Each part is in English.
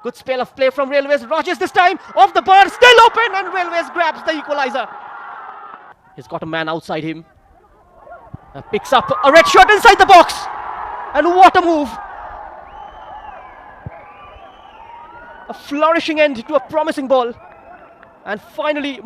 Good spell of play from Railways. Rogers this time off the bar, still open, and Railways grabs the equalizer. He's got a man outside him. Picks up a red shirt inside the box. And what a move. A flourishing end to a promising ball. And finally,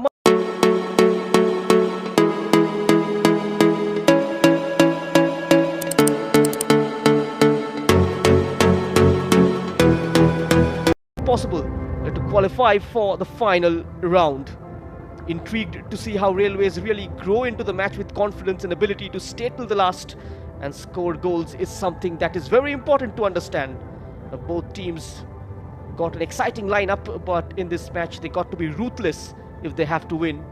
possible to qualify for the final round. Intrigued to see how Railways really grow into the match with confidence and ability to stay till the last and score goals is something that is very important to understand. Both teams got an exciting lineup, but in this match they got to be ruthless if they have to win.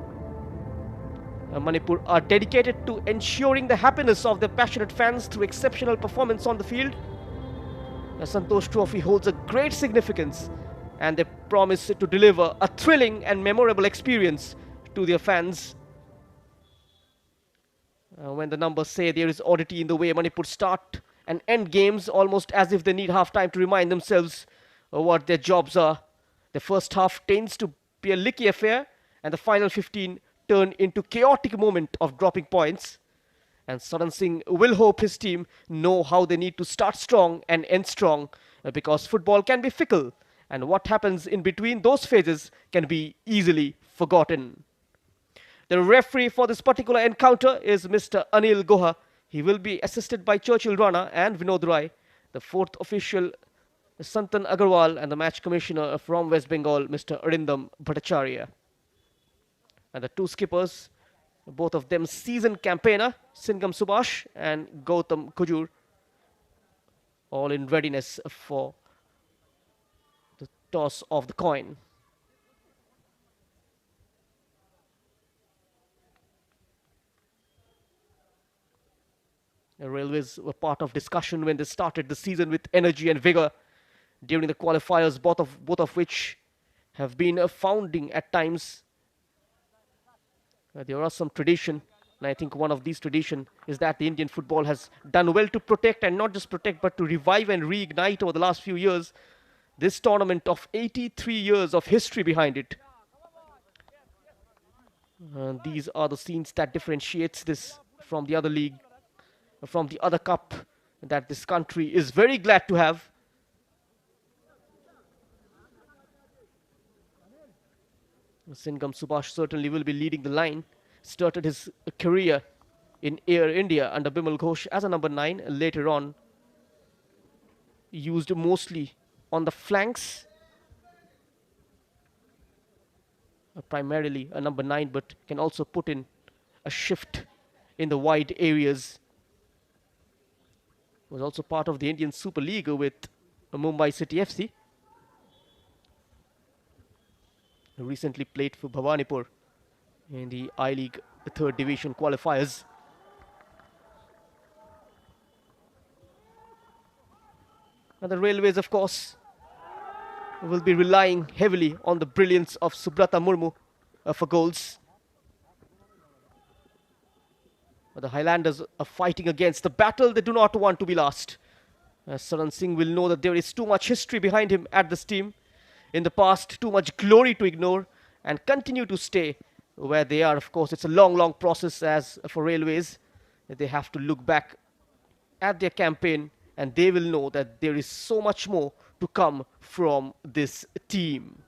Manipur are dedicated to ensuring the happiness of their passionate fans through exceptional performance on the field. The Santosh Trophy holds a great significance, and they promise to deliver a thrilling and memorable experience to their fans. When the numbers say there is oddity in the way Manipur start and end games, almost as if they need half time to remind themselves what their jobs are. The first half tends to be a licky affair, and the final 15 turn into chaotic moment of dropping points. And Saran Singh will hope his team know how they need to start strong and end strong, because football can be fickle, and what happens in between those phases can be easily forgotten. The referee for this particular encounter is Mr. Anil Goha. He will be assisted by Churchill Rana and Vinod Rai. The fourth official, Santan Agarwal, and the match commissioner from West Bengal, Mr. Arindam Bhattacharya. And the two skippers, both of them seasoned campaigner, Singam Subhash and Gautam Kujur, all in readiness for the toss of the coin. The Railways were part of discussion when they started the season with energy and vigor. During the qualifiers, both of which have been founding at times. There are some tradition, and I think one of these tradition is that the Indian football has done well to protect, and not just protect, but to revive and reignite over the last few years. This tournament of 83 years of history behind it. These are the scenes that differentiates this from the other league, from the other cup that this country is very glad to have. Singam Subhash certainly will be leading the line. Started his career in Air India under Bimal Ghosh as a number 9. Later on, used mostly on the flanks. Primarily a number 9, but can also put in a shift in the wide areas. Was also part of the Indian Super League with Mumbai City FC. Recently played for Bhawanipur in the I-League 3rd Division qualifiers. And the Railways, of course, will be relying heavily on the brilliance of Subrata Murmu for goals. But the Highlanders are fighting against the battle they do not want to be lost. Saran Singh will know that there is too much history behind him at this team. In the past, too much glory to ignore, and continue to stay where they are. Of course, it's a long process as for Railways. They have to look back at their campaign, and they will know that there is so much more to come from this team.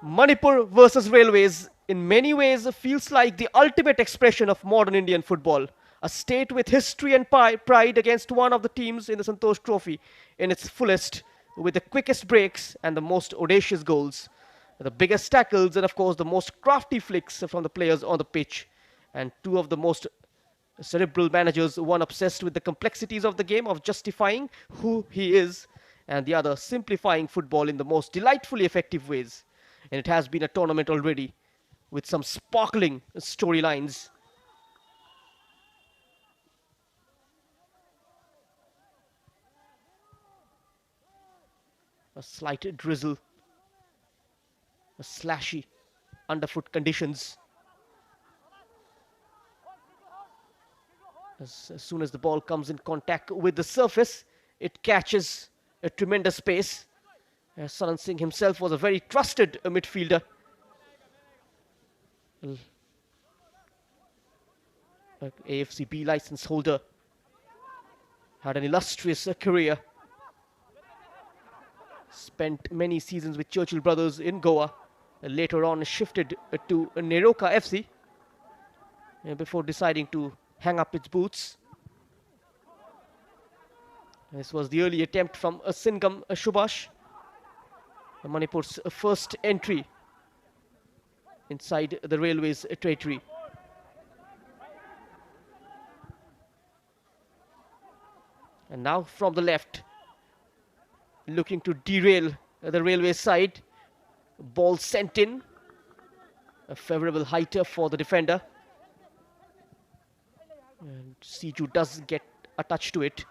Manipur versus Railways in many ways feels like the ultimate expression of modern Indian football. A state with history and pride against one of the teams in the Santosh Trophy in its fullest, with the quickest breaks and the most audacious goals, the biggest tackles, and of course the most crafty flicks from the players on the pitch. And two of the most cerebral managers, one obsessed with the complexities of the game, of justifying who he is, and the other simplifying football in the most delightfully effective ways. And it has been a tournament already with some sparkling storylines. A slight drizzle, a slashy underfoot conditions. As soon as the ball comes in contact with the surface, it catches a tremendous pace. Saran Singh himself was a very trusted midfielder. AFC B license holder. Had an illustrious career. Spent many seasons with Churchill Brothers in Goa. Later on shifted to Neroka FC before deciding to hang up its boots. This was the early attempt from Singam Subhash, Manipur's first entry inside the Railways territory. And now from the left, looking to derail the Railway side. Ball sent in. A favorable height for the defender. And Siju does get a touch to it.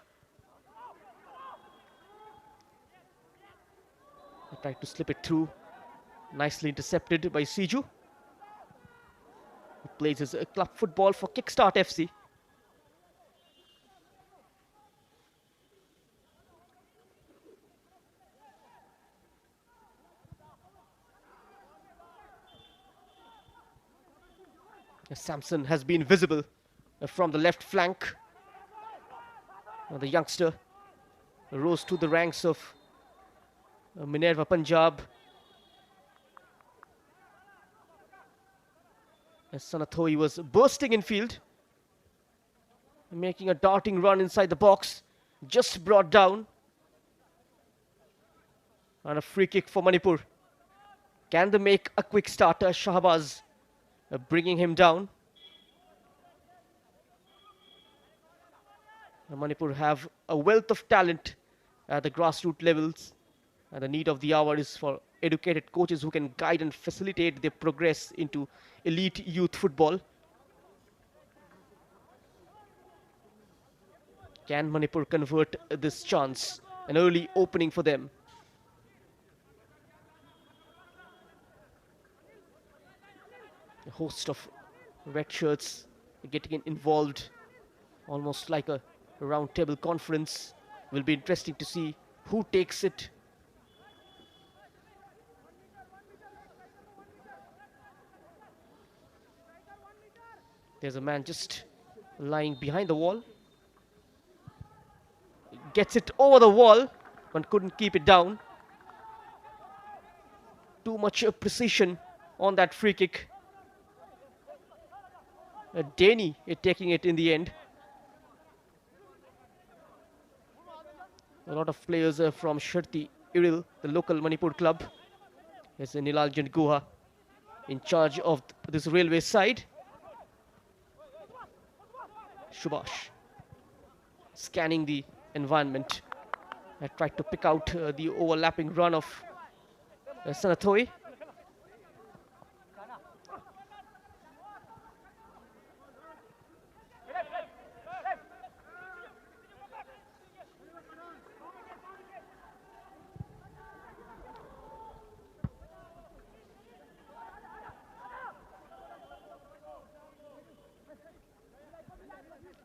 Tried to slip it through. Nicely intercepted by Siju. He plays his club football for Kickstart FC. Samson has been visible from the left flank. The youngster rose to the ranks of Minerva Punjab. Sanathoi was bursting in field, making a darting run inside the box, just brought down. And a free kick for Manipur. Can they make a quick start? Shahbaz bringing him down. Manipur have a wealth of talent at the grassroots levels, and the need of the hour is for educated coaches who can guide and facilitate their progress into elite youth football. Can Manipur convert this chance? An early opening for them. A host of red shirts getting involved, almost like a round table conference. Will be interesting to see who takes it. There's a man just lying behind the wall. Gets it over the wall, but couldn't keep it down. Too much precision on that free kick. Denny taking it in the end. A lot of players from Sharti Iril, the local Manipur club. There's Nilaljan Guha in charge of this railway side. Subhash scanning the environment. I tried to pick out the overlapping run of Sanathoi.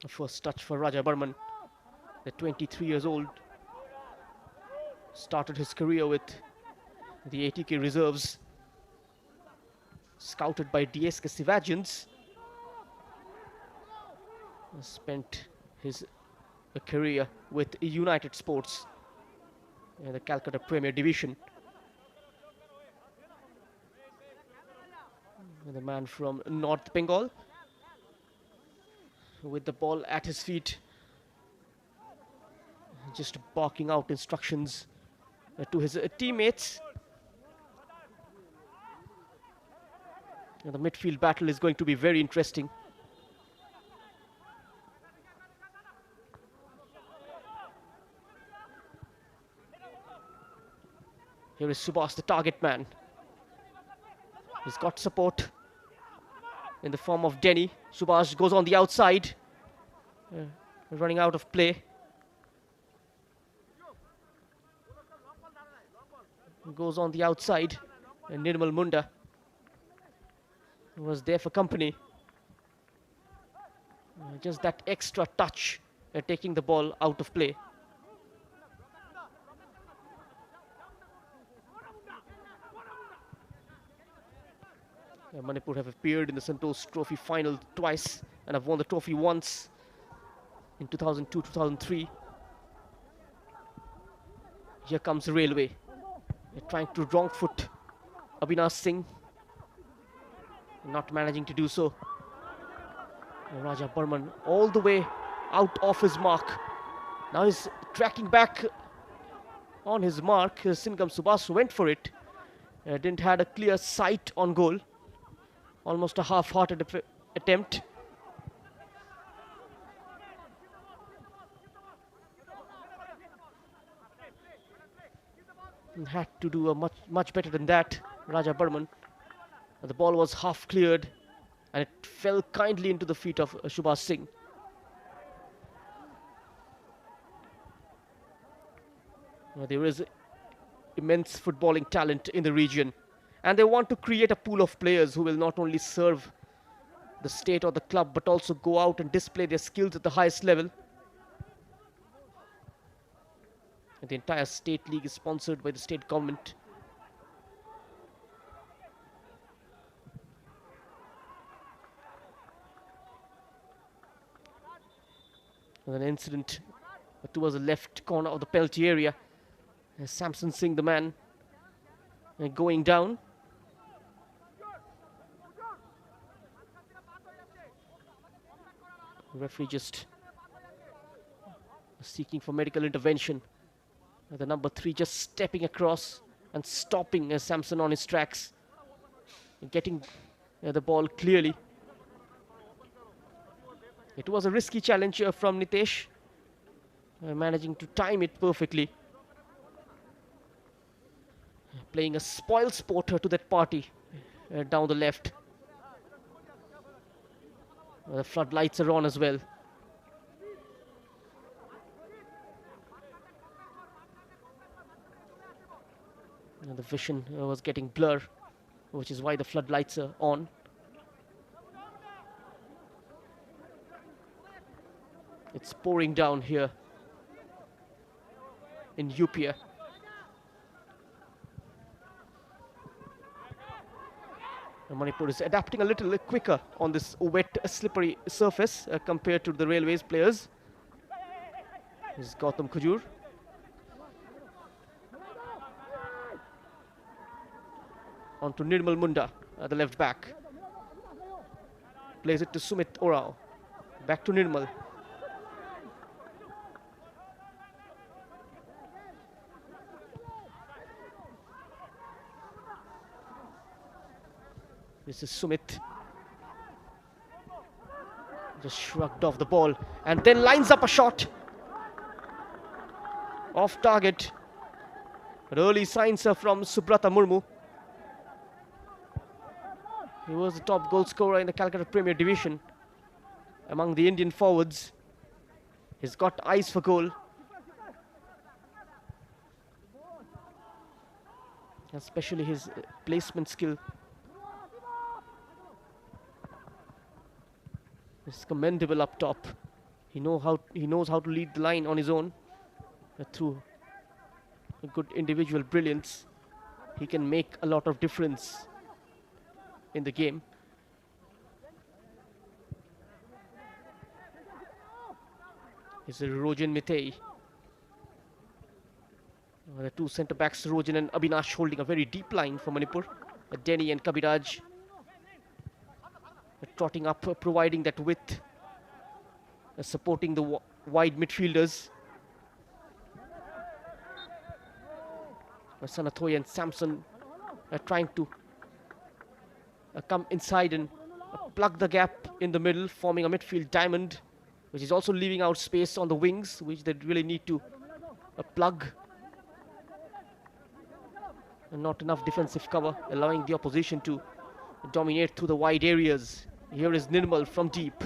First touch for Raja Burman, the 23 years old. Started his career with the ATK reserves. Scouted by DSK Sivagians. Spent his career with United Sports in the Calcutta Premier Division. And the man from North Bengal, with the ball at his feet, just barking out instructions to his teammates. And the midfield battle is going to be very interesting. Here is Subhash, the target man. He's got support in the form of Denny. Subhash goes on the outside, running out of play. Goes on the outside, and Nirmal Munda was there for company. Just that extra touch, taking the ball out of play. Manipur have appeared in the Santosh Trophy final twice and have won the trophy once in 2002, 2003. Here comes the Railway. They're trying to wrong foot Avinash Singh, not managing to do so. Raja Burman all the way out of his mark. Now he's tracking back on his mark. Singam Subhash went for it. Didn't had a clear sight on goal. Almost a half-hearted attempt. And had to do a much better than that, Raja Burman. The ball was half cleared and it fell kindly into the feet of Subhash Singh. There is immense footballing talent in the region, and they want to create a pool of players who will not only serve the state or the club but also go out and display their skills at the highest level. And the entire state league is sponsored by the state government. And an incident towards the left corner of the penalty area. Samson Singh, the man, going down. The referee just seeking for medical intervention. The number 3 just stepping across and stopping Samson on his tracks, getting the ball clearly. It was a risky challenge from Nitesh, managing to time it perfectly. Playing a spoil sport to that party down the left. The floodlights are on as well. And the vision was getting blur, which is why the floodlights are on. It's pouring down here in Upia. Manipur is adapting a little quicker on this wet, slippery surface compared to the Railways players. This is Gautam Khujur. On to Nirmal Munda, the left back. Plays it to Sumit Orao. Back to Nirmal. This is Sumit. Just shrugged off the ball and then lines up a shot. Off target. But early signs are from Subrata Murmu. He was the top goal scorer in the Calcutta Premier Division among the Indian forwards. He's got eyes for goal. Especially his placement skill. It's commendable up top. He knows how to lead the line on his own through a good individual brilliance. He can make a lot of difference in the game. This is Rojan Mitei. The two centre backs, Rojan and Abhinash, holding a very deep line for Manipur. Denny and Kabiraj trotting up, providing that width, supporting the wide midfielders. Sanathoy and Samson are trying to come inside and plug the gap in the middle, forming a midfield diamond, which is also leaving out space on the wings, which they really need to plug. And not enough defensive cover, allowing the opposition to dominate through the wide areas. Here is Nirmal from deep.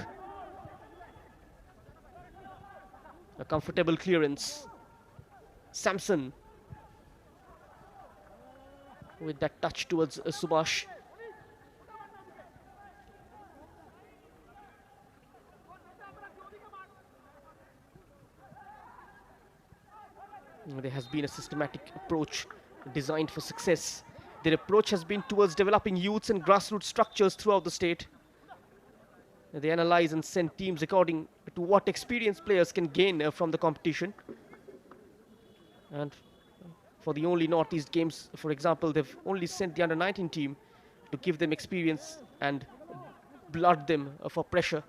A comfortable clearance. Samson with that touch towards Subhash. There has been a systematic approach designed for success. Their approach has been towards developing youths and grassroots structures throughout the state. They analyze and send teams according to what experienced players can gain from the competition. And for the only Northeast games, for example, they've only sent the under-19 team to give them experience and blood them for pressure.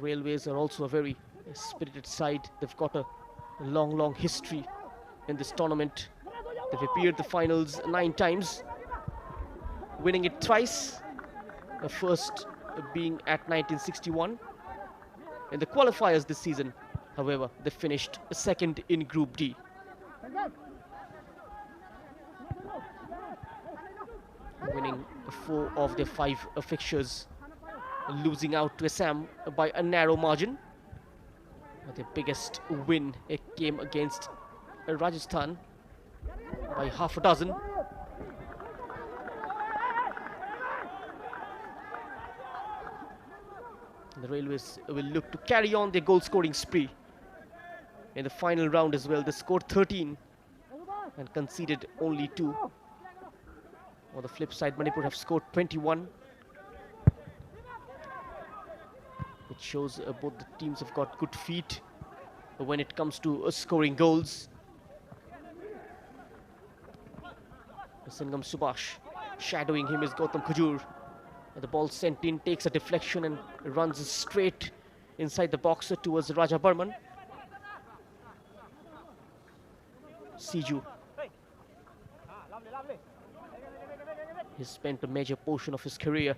Railways are also a very spirited side. They've got a long history in this tournament. They've appeared the finals 9 times, winning it thrice. The first being at 1961. In the qualifiers this season, however, they finished second in Group D. Winning 4 of their 5 fixtures, losing out to Assam by a narrow margin. Their biggest win came against Rajasthan by half a dozen. The Railways will look to carry on their goal scoring spree. In the final round as well, they scored 13 and conceded only 2. On the flip side, Manipur have scored 21. It shows both the teams have got good feet when it comes to scoring goals. Singam Subhash, shadowing him is Gautam Khajur. The ball sent in, takes a deflection and runs straight inside the box towards Raja Burman. Siju. He spent a major portion of his career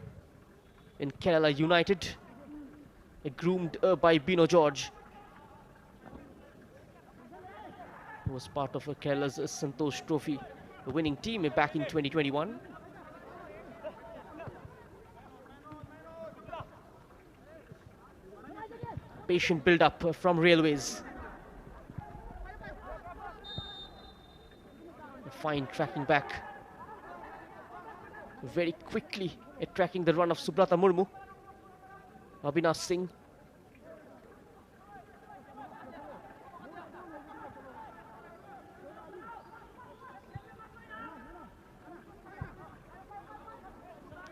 in Kerala United, groomed by Bino George, who was part of Kerala's Santosh Trophy winning team back in 2021. Patient build-up from Railways. A fine tracking back. Very quickly tracking the run of Subrata Murmu. Abhinav Singh.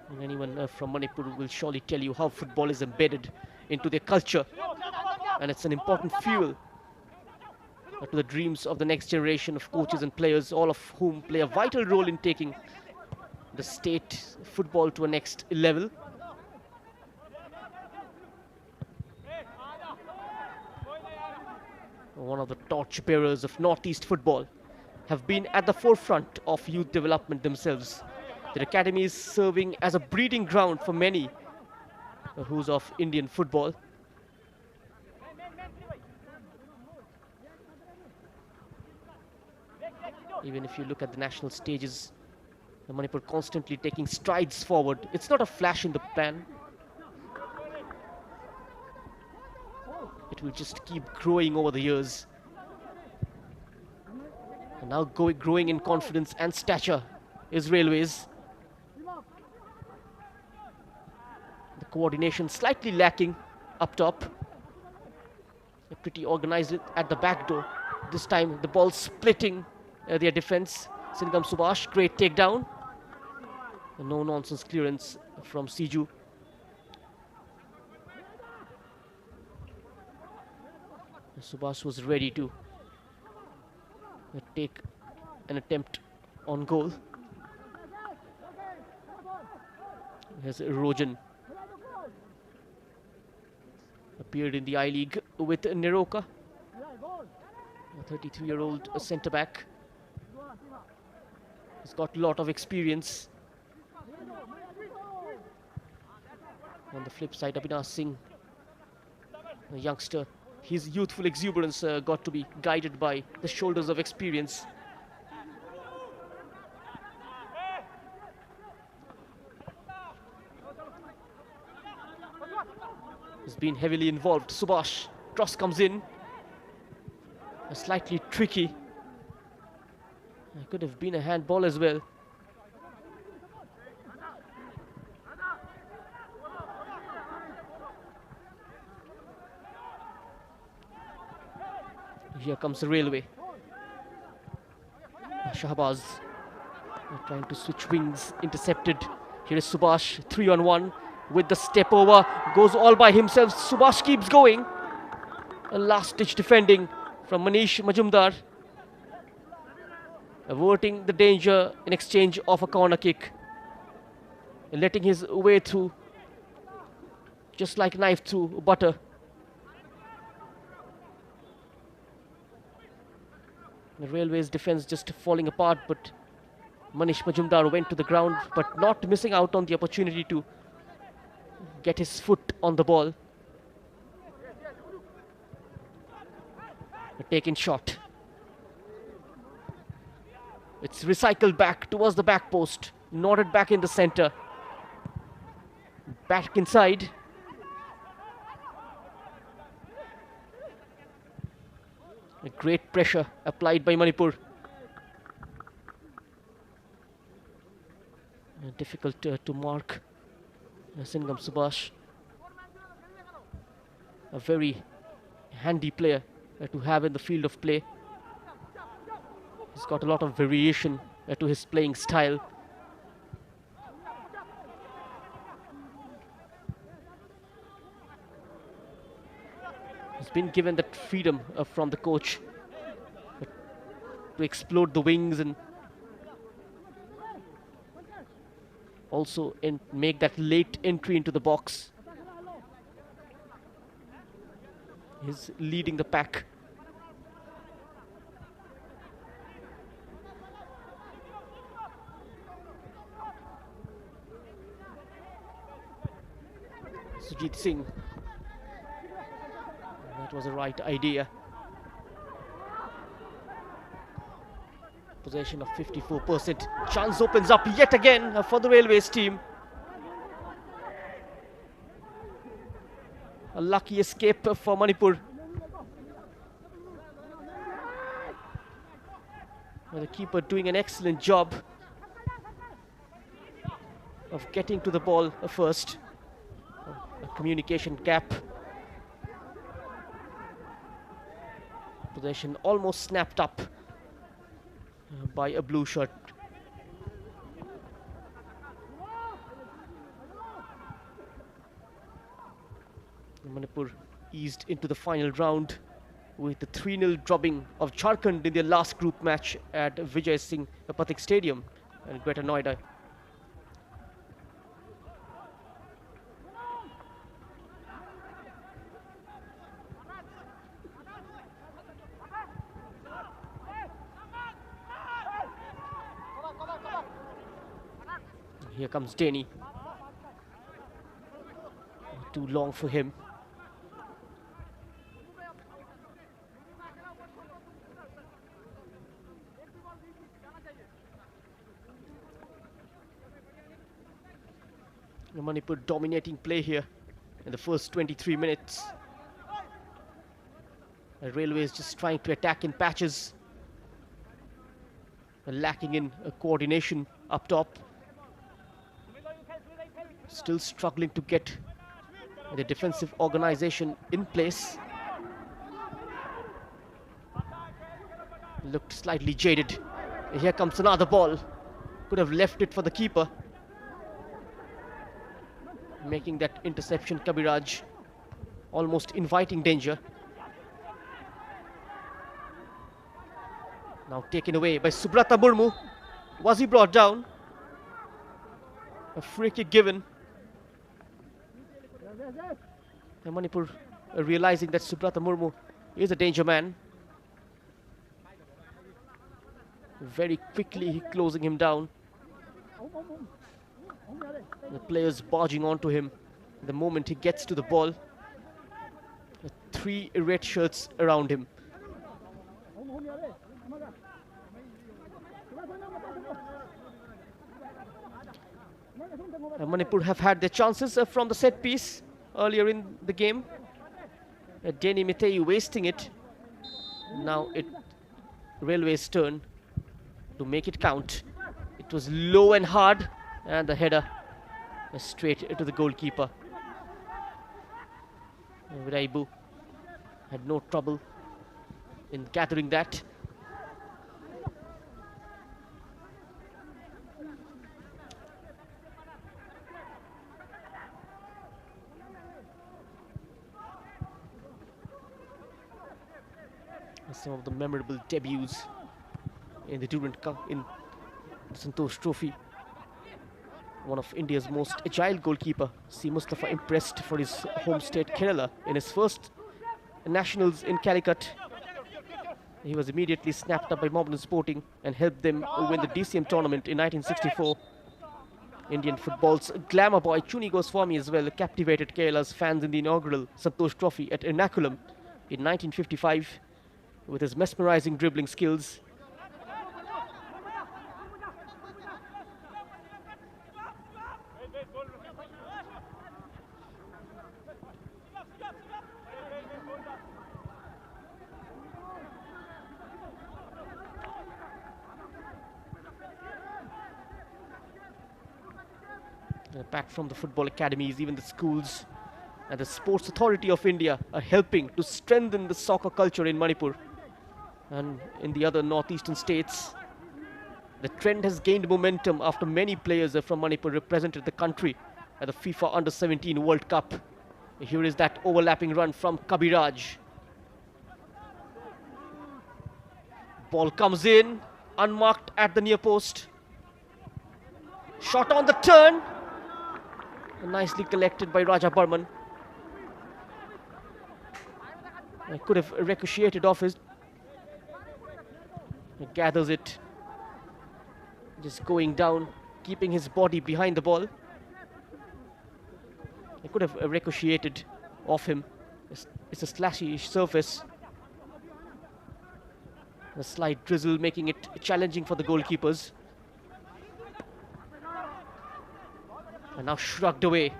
And anyone from Manipur will surely tell you how football is embedded into their culture. And it's an important fuel to the dreams of the next generation of coaches and players, all of whom play a vital role in taking the state football to a next level. One of the torchbearers of Northeast football have been at the forefront of youth development themselves. Their academy is serving as a breeding ground for many who's of Indian football. Even if you look at the national stages, the Manipur constantly taking strides forward. It's not a flash in the pan. It will just keep growing over the years. And now growing in confidence and stature is Railways. The coordination slightly lacking up top. They're pretty organized at the back door. This time the ball splitting their defense. Singam Subhash, great takedown. A no-nonsense clearance from Siju. Subhash was ready to take an attempt on goal. Here's Rojan. Appeared in the I-League with Neroka, a 33-year-old centre-back. He's got a lot of experience. On the flip side, Abhinav Singh, a youngster. His youthful exuberance got to be guided by the shoulders of experience. He's been heavily involved. Subhash, cross comes in. Slightly tricky. It could have been a handball as well. Here comes the Railway. Shahbaz trying to switch wings, intercepted. Here is Subhash, 3-on-1 with the step over, goes all by himself. Subhash keeps going. A last-ditch defending from Manish Majumdar, averting the danger in exchange of a corner kick, letting his way through just like knife through butter. The Railway's defense just falling apart, but Manish Majumdar went to the ground, but not missing out on the opportunity to get his foot on the ball. A taken shot. It's recycled back towards the back post, nodded back in the center. Back inside. A great pressure applied by Manipur. Difficult to mark. Singham Subhash, a very handy player to have in the field of play. He's got a lot of variation to his playing style. He's been given that freedom from the coach to explode the wings and also make that late entry into the box. He's leading the pack. Sujit Singh. That was the right idea. Possession of 54%. Chance opens up yet again for the Railways team. A lucky escape for Manipur. The keeper doing an excellent job of getting to the ball first. A communication gap. Possession almost snapped up by a blue shirt. Manipur eased into the final round with the 3-0 drubbing of Jharkhand in their last group match at Vijay Singh Pathik Stadium in Greater Noida. Here comes Denny. Too long for him. Manipur dominating play here in the first 23 minutes. The Railways just trying to attack in patches, lacking in coordination up top. Still struggling to get the defensive organization in place. Looked slightly jaded. Here comes another ball. Could have left it for the keeper. Making that interception, Kabiraj, almost inviting danger. Now taken away by Subrata Murmu. Was he brought down? A free kick given. And Manipur realizing that Subrata Murmu is a danger man. Very quickly closing him down. The players barging onto him the moment he gets to the ball. 3 red shirts around him. Manipur have had their chances from the set piece earlier in the game. Denny Mitei wasting it. Now it Railway's turn to make it count. It was low and hard, and the header straight to the goalkeeper. Viraibu had no trouble in gathering that. Some of the memorable debuts in the Durand Cup, in the Santosh Trophy. One of India's most agile goalkeeper, C. Mustafa, impressed for his home state Kerala in his first nationals in Calicut. He was immediately snapped up by Mohammedan Sporting and helped them win the DCM tournament in 1964. Indian football's glamour boy Chuni Goswami as well captivated Kerala's fans in the inaugural Santosh Trophy at Ernakulam in 1955 with his mesmerizing dribbling skills. Back from the football academies, even the schools and the Sports Authority of India are helping to strengthen the soccer culture in Manipur and in the other northeastern states. The trend has gained momentum after many players from Manipur represented the country at the FIFA Under-17 World Cup. Here is that overlapping run from Kabiraj. Ball comes in, unmarked at the near post. Shot on the turn. Nicely collected by Raja Burman. Could have ricocheted off his. He gathers it. Just going down, keeping his body behind the ball. He could have ricocheted off him. It's a slashy surface. A slight drizzle making it challenging for the goalkeepers. And now shrugged away.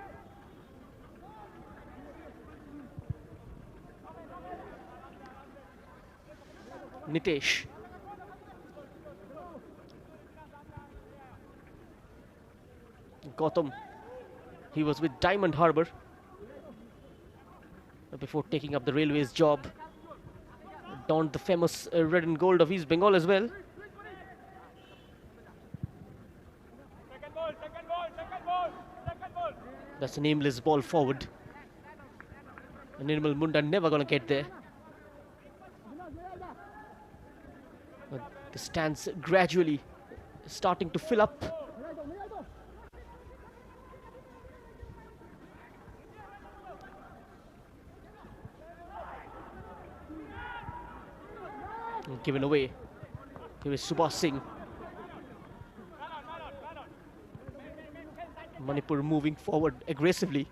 Nitesh. Gautam. He was with Diamond Harbour before taking up the Railways job. Donned the famous red and gold of East Bengal as well. That's an aimless ball forward. And Nirmal Munda never gonna get there. The stands gradually starting to fill up. And given away. Here is Subhash Singh. Manipur moving forward aggressively.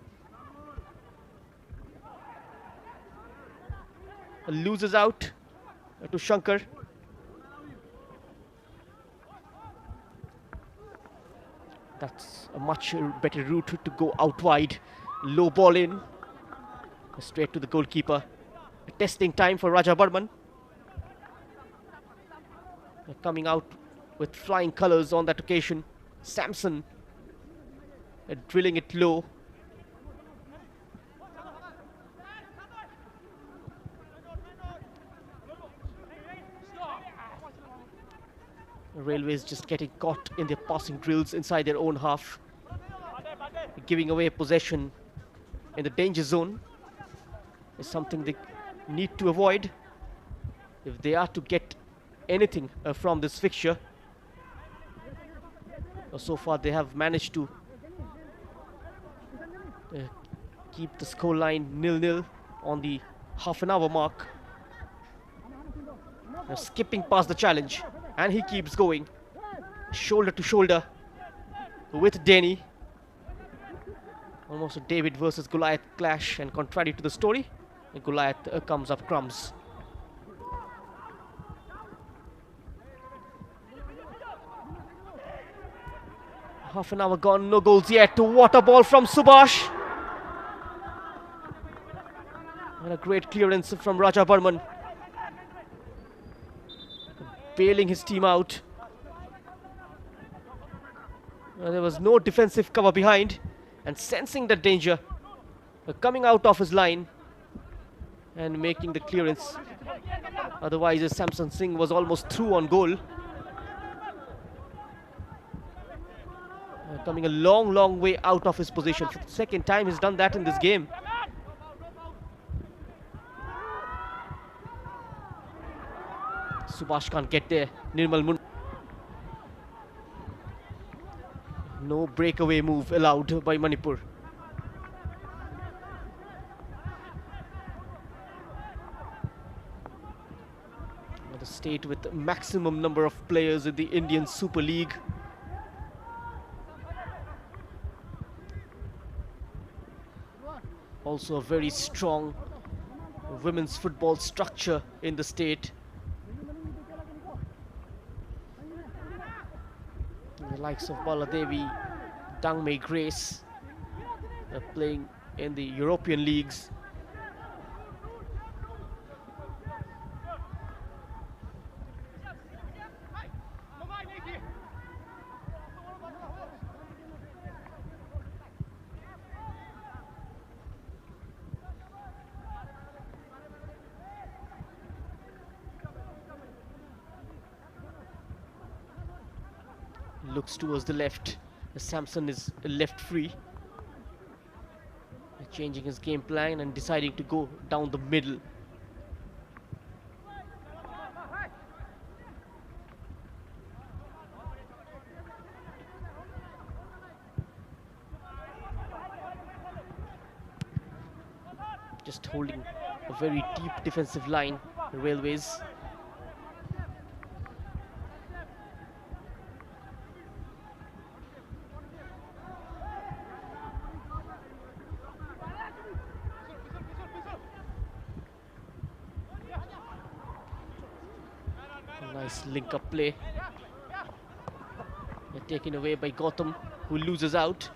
Loses out to Shankar. That's a much better route to go out wide. Low ball in. Straight to the goalkeeper. Testing time for Raja Burman. Coming out with flying colours on that occasion. Samson. Drilling it low. Railways just getting caught in their passing drills inside their own half. Giving away possession in the danger zone is something they need to avoid if they are to get anything from this fixture. So far they have managed to keep the scoreline 0-0 on the half-an-hour mark. Skipping past the challenge, and he keeps going shoulder to shoulder with Denny. Almost a David versus Goliath clash, and contrary to the story, Goliath comes up crumbs. Half an hour gone, no goals yet. Water ball from Subhash. And a great clearance from Raja Burman. Bailing his team out. There was no defensive cover behind. And sensing the danger, coming out of his line and making the clearance. Otherwise, Samson Singh was almost through on goal. Coming a long way out of his position. For the second time he's done that in this game. Subhash can't get there. Nirmal Mund. No breakaway move allowed by Manipur. The state with the maximum number of players in the Indian Super League. Also a very strong women's football structure in the state. The likes of Baladevi, Dangmei Grace are playing in the European leagues. Looks towards the left. Samson is left free. Changing his game plan and deciding to go down the middle. Just holding a very deep defensive line, the Railways. Nice link-up play. They're taken away by Gautam, who loses out.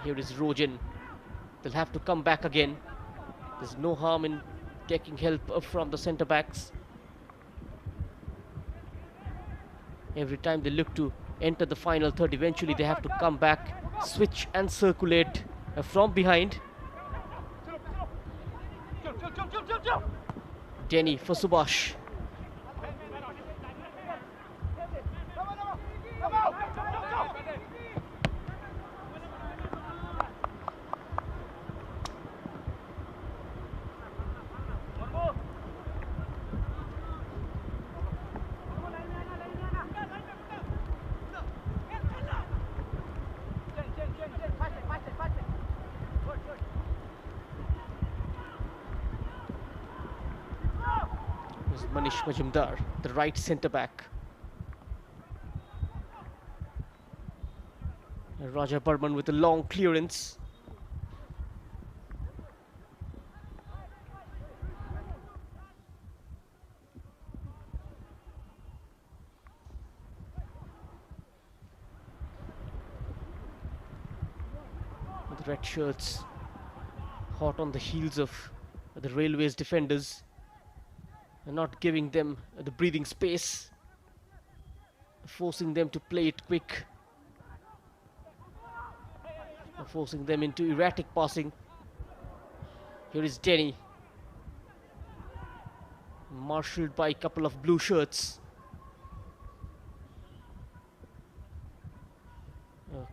Here is Rojan. They'll have to come back again. There's no harm in taking help from the centre-backs. Every time they look to enter the final third, eventually they have to come back, switch and circulate from behind. Denny for Subhash. Manish Majumdar, the right centre-back. Raja Burman with a long clearance. The red shirts hot on the heels of the Railways defenders. Not giving them the breathing space, forcing them to play it quick, forcing them into erratic passing. Here is Denny, marshalled by a couple of blue shirts.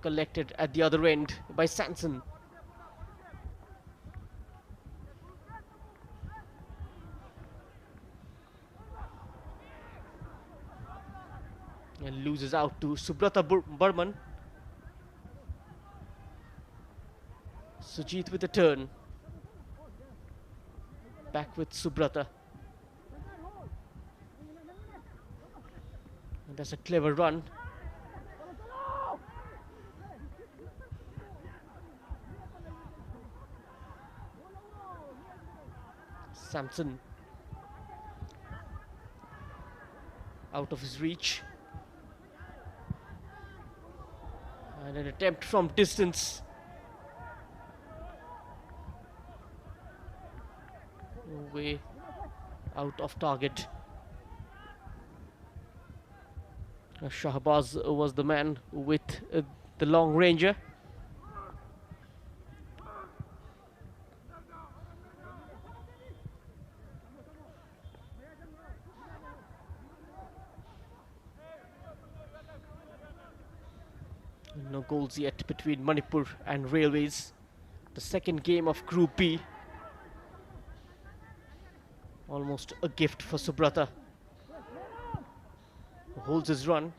Collected at the other end by Sanson. And loses out to Subrata Burman. Sujit with a turn. Back with Subrata. And that's a clever run. Samson out of his reach. And an attempt from distance. Way out of target. Shahbaz was the man with the long ranger. No goals yet between Manipur and Railways. The second game of Group B. Almost a gift for Subrata, who holds his run.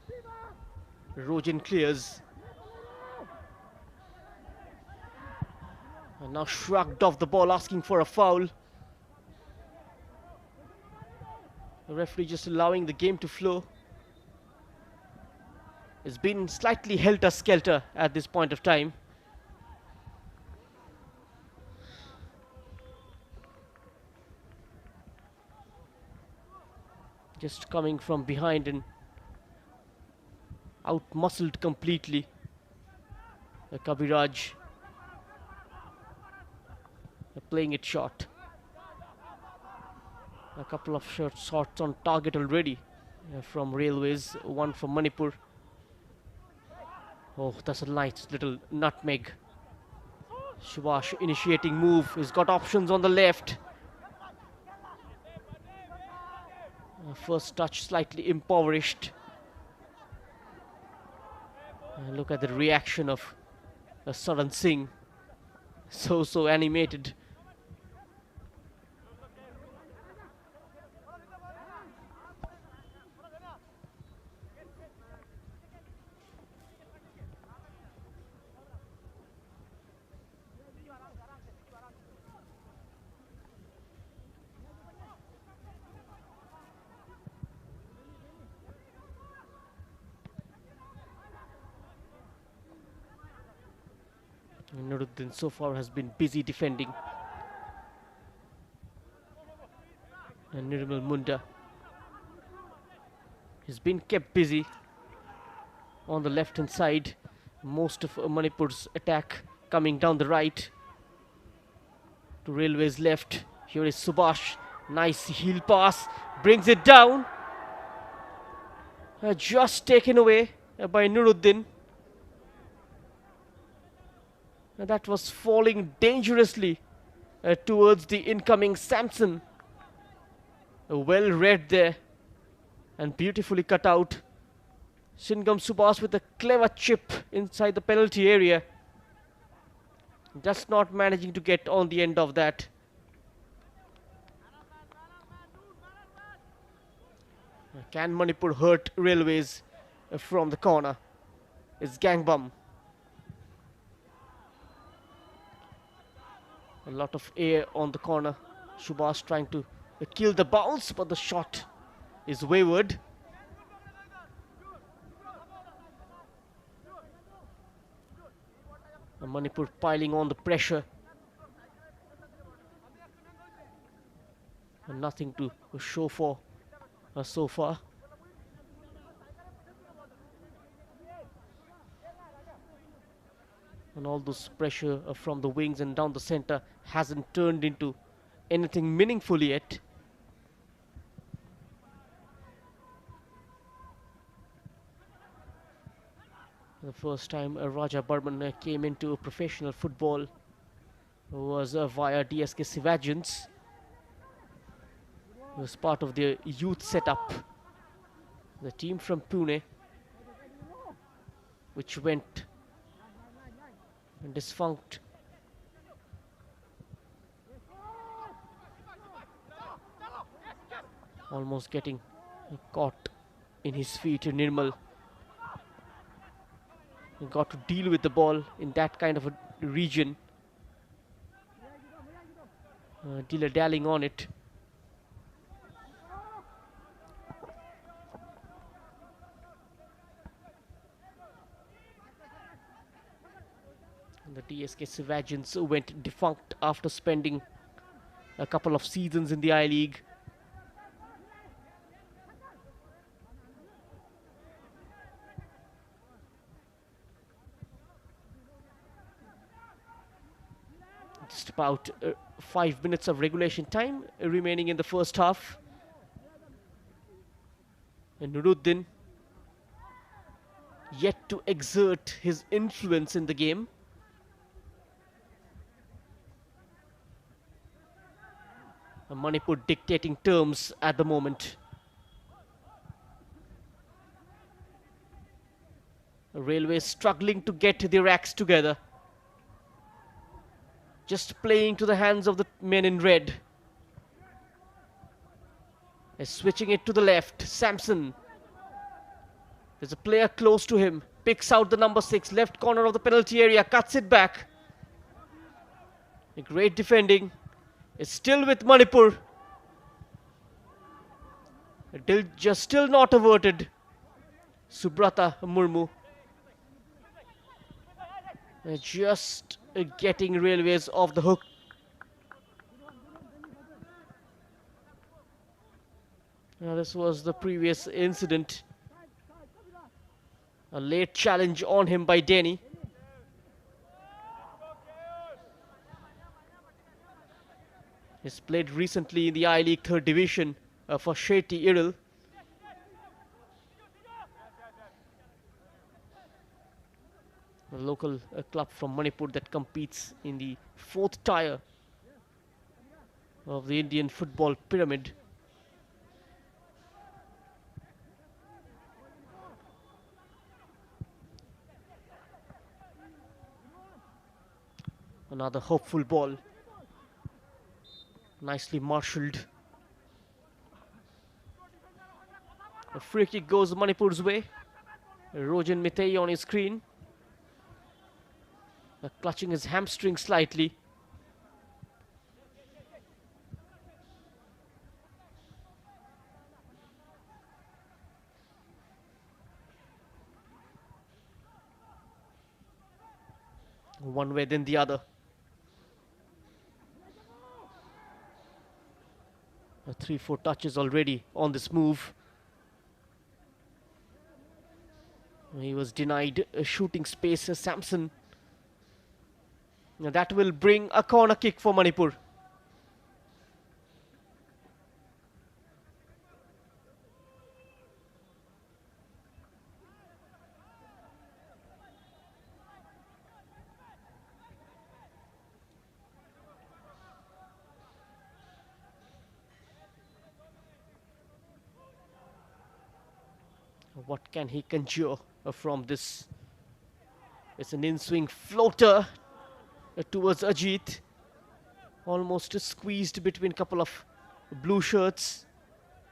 Rojan clears. And now shrugged off the ball, asking for a foul. The referee just allowing the game to flow. It's been slightly helter-skelter at this point of time. Just coming from behind and out-muscled completely. Kabiraj playing it short. A couple of shots on target already from Railways, one from Manipur. Oh, that's a nice little nutmeg. Subhash initiating move. He's got options on the left. First touch slightly impoverished. Look at the reaction of Saran Singh. So animated. Nuruddin so far has been busy defending. And Nirmal Munda has been kept busy on the left hand side. Most of Manipur's attack coming down the right to Railways left. Here is Subhash. Nice heel pass. Brings it down. Just taken away by Nuruddin. That was falling dangerously towards the incoming Samson. Well read there and beautifully cut out. Singam Subhash with a clever chip inside the penalty area. Just not managing to get on the end of that. Can Manipur hurt Railways from the corner? It's Gangbum. A lot of air on the corner. Subhash trying to kill the bounce, but the shot is wayward. And Manipur piling on the pressure. And nothing to show for so far. And all this pressure from the wings and down the center hasn't turned into anything meaningful yet. The first time Raja Burman came into professional football was via DSK Sivajans. It was part of their youth setup. The team from Pune, which went defunct. Almost getting caught in his feet. Nirmal got to deal with the ball in that kind of a region. Dilly-dallying on it. The DSK Sivajans went defunct after spending a couple of seasons in the I-League. Just about 5 minutes of regulation time remaining in the first half. And Nuruddin yet to exert his influence in the game. Manipur dictating terms at the moment. Railway struggling to get their acts together. Just playing to the hands of the men in red. Is switching it to the left. Samson. There's a player close to him. Picks out the number 6. Left corner of the penalty area. Cuts it back. A great defending. It's still with Manipur. Just still not averted. Subrata Murmu. Just getting Railways off the hook. Now this was the previous incident. A late challenge on him by Denny. He's played recently in the I-League 3rd Division for Shetty Iril. A local club from Manipur that competes in the 4th tier of the Indian football pyramid. Another hopeful ball. Nicely marshalled. A free kick goes Manipur's way. Rojan Mitei on his screen. Clutching his hamstring slightly. One way then the other. 3-4 touches already on this move. He was denied a shooting space. Samson. Now that will bring a corner kick for Manipur. What can he conjure from this? It's an in-swing floater towards Ajit. Almost squeezed between a couple of blue shirts.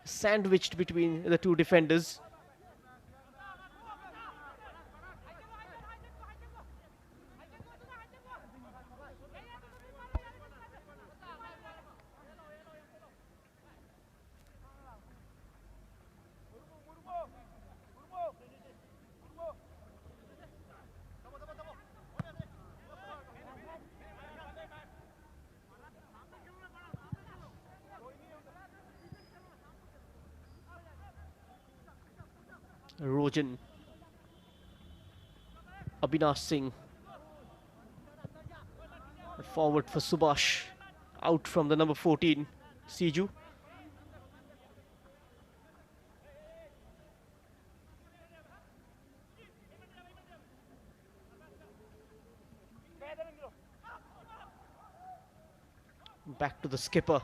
Sandwiched between the two defenders. Rojan. Abhinash Singh. Forward for Subhash. Out from the number 14, Siju. Back to the skipper.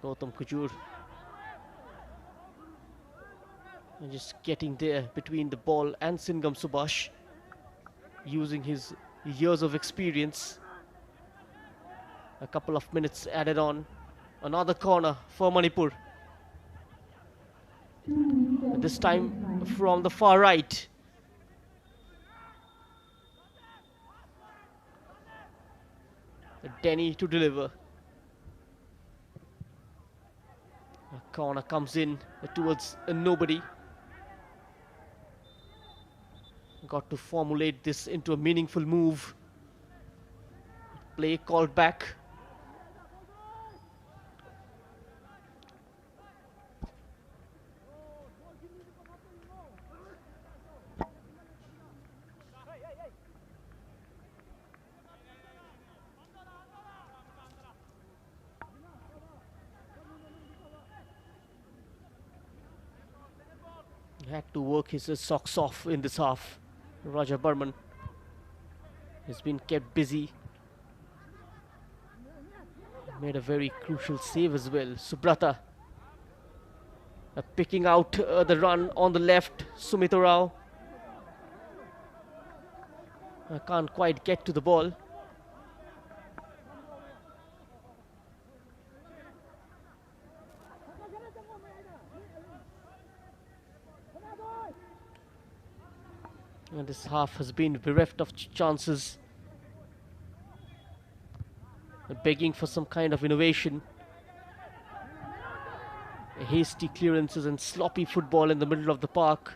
Gautam Kujur. And just getting there between the ball and Singam Subhash, using his years of experience. A couple of minutes added on. Another corner for Manipur. This time from the far right. Denny to deliver. A corner comes in towards nobody. Got to formulate this into a meaningful move. Play called back. He had to work his socks off in this half. Raja Burman has been kept busy. Made a very crucial save as well. Subrata. Picking out the run on the left, Sumito Rao. Can't quite get to the ball. And this half has been bereft of chances. Begging for some kind of innovation. Hasty clearances and sloppy football in the middle of the park.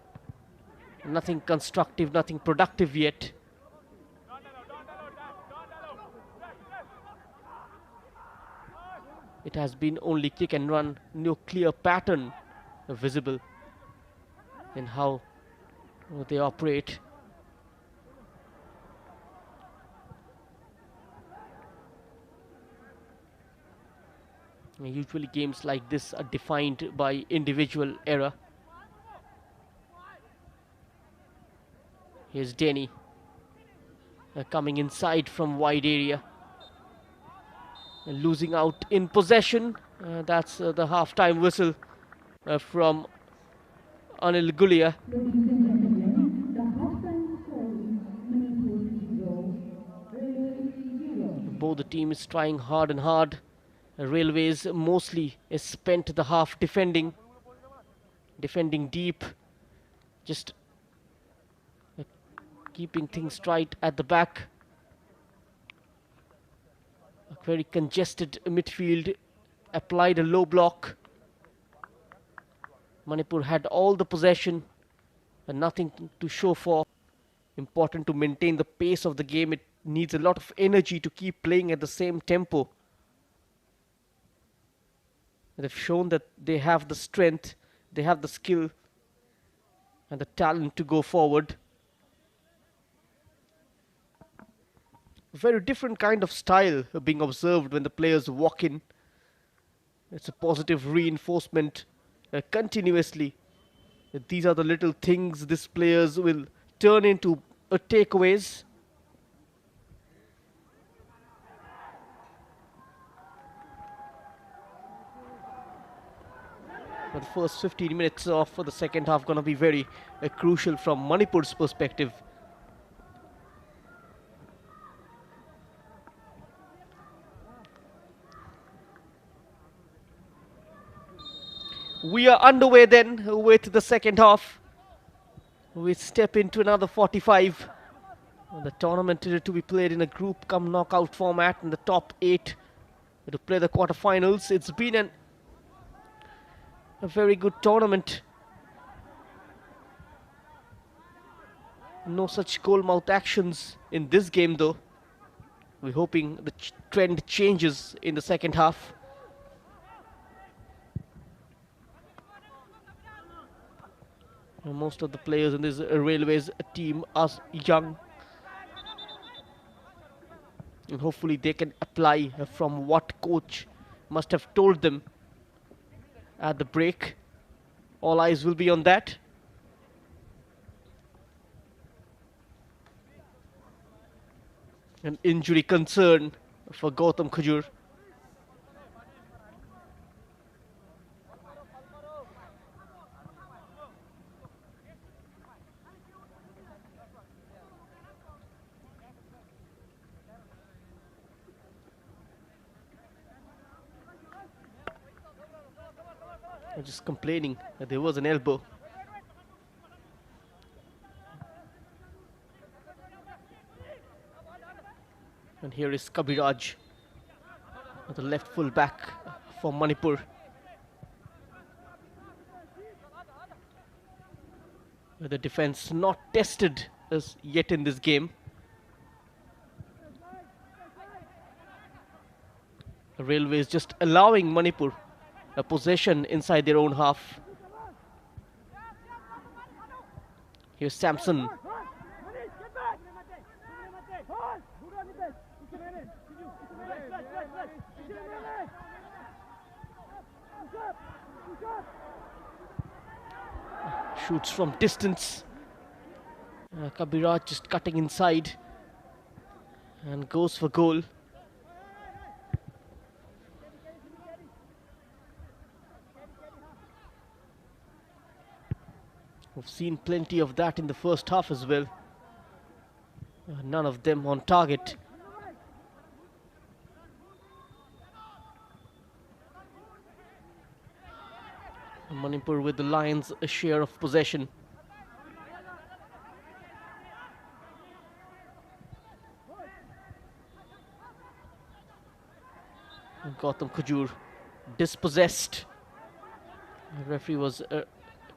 Nothing constructive, nothing productive yet. It has been only kick and run, no clear pattern visible in how they operate. Usually games like this are defined by individual error. Here's Denny coming inside from wide area. Losing out in possession. That's the half-time whistle from Anil Gulia. Both the teams trying hard and hard. Railways mostly is spent the half defending deep, just keeping things tight at the back. A very congested midfield, applied a low block. Manipur had all the possession and nothing to show for. Important to maintain the pace of the game. It needs a lot of energy to keep playing at the same tempo. They've shown that they have the strength, they have the skill and the talent to go forward. A very different kind of style being observed when the players walk in. It's a positive reinforcement continuously. These are the little things these players will turn into takeaways. The first 15 minutes of the second half going to be very crucial from Manipur's perspective. We are underway then with the second half. We step into another 45. The tournament to be played in a group come knockout format, in the top 8 to play the quarterfinals. It's been a very good tournament. No such goalmouth actions in this game though. We're hoping the trend changes in the second half. Most of the players in this Railways team are young. And hopefully they can apply from what coach must have told them at the break. All eyes will be on that. An injury concern for Gautam Khajur. Just complaining that there was an elbow. And here is Kabiraj, the left full back for Manipur. The defense not tested as yet in this game. The Railways just allowing Manipur a possession inside their own half. Here's Samson. Shoots from distance. Kabiraj just cutting inside and goes for goal. We've seen plenty of that in the first half as well. None of them on target. Manipur with the Lions a share of possession. Gautam Khajur dispossessed. The referee was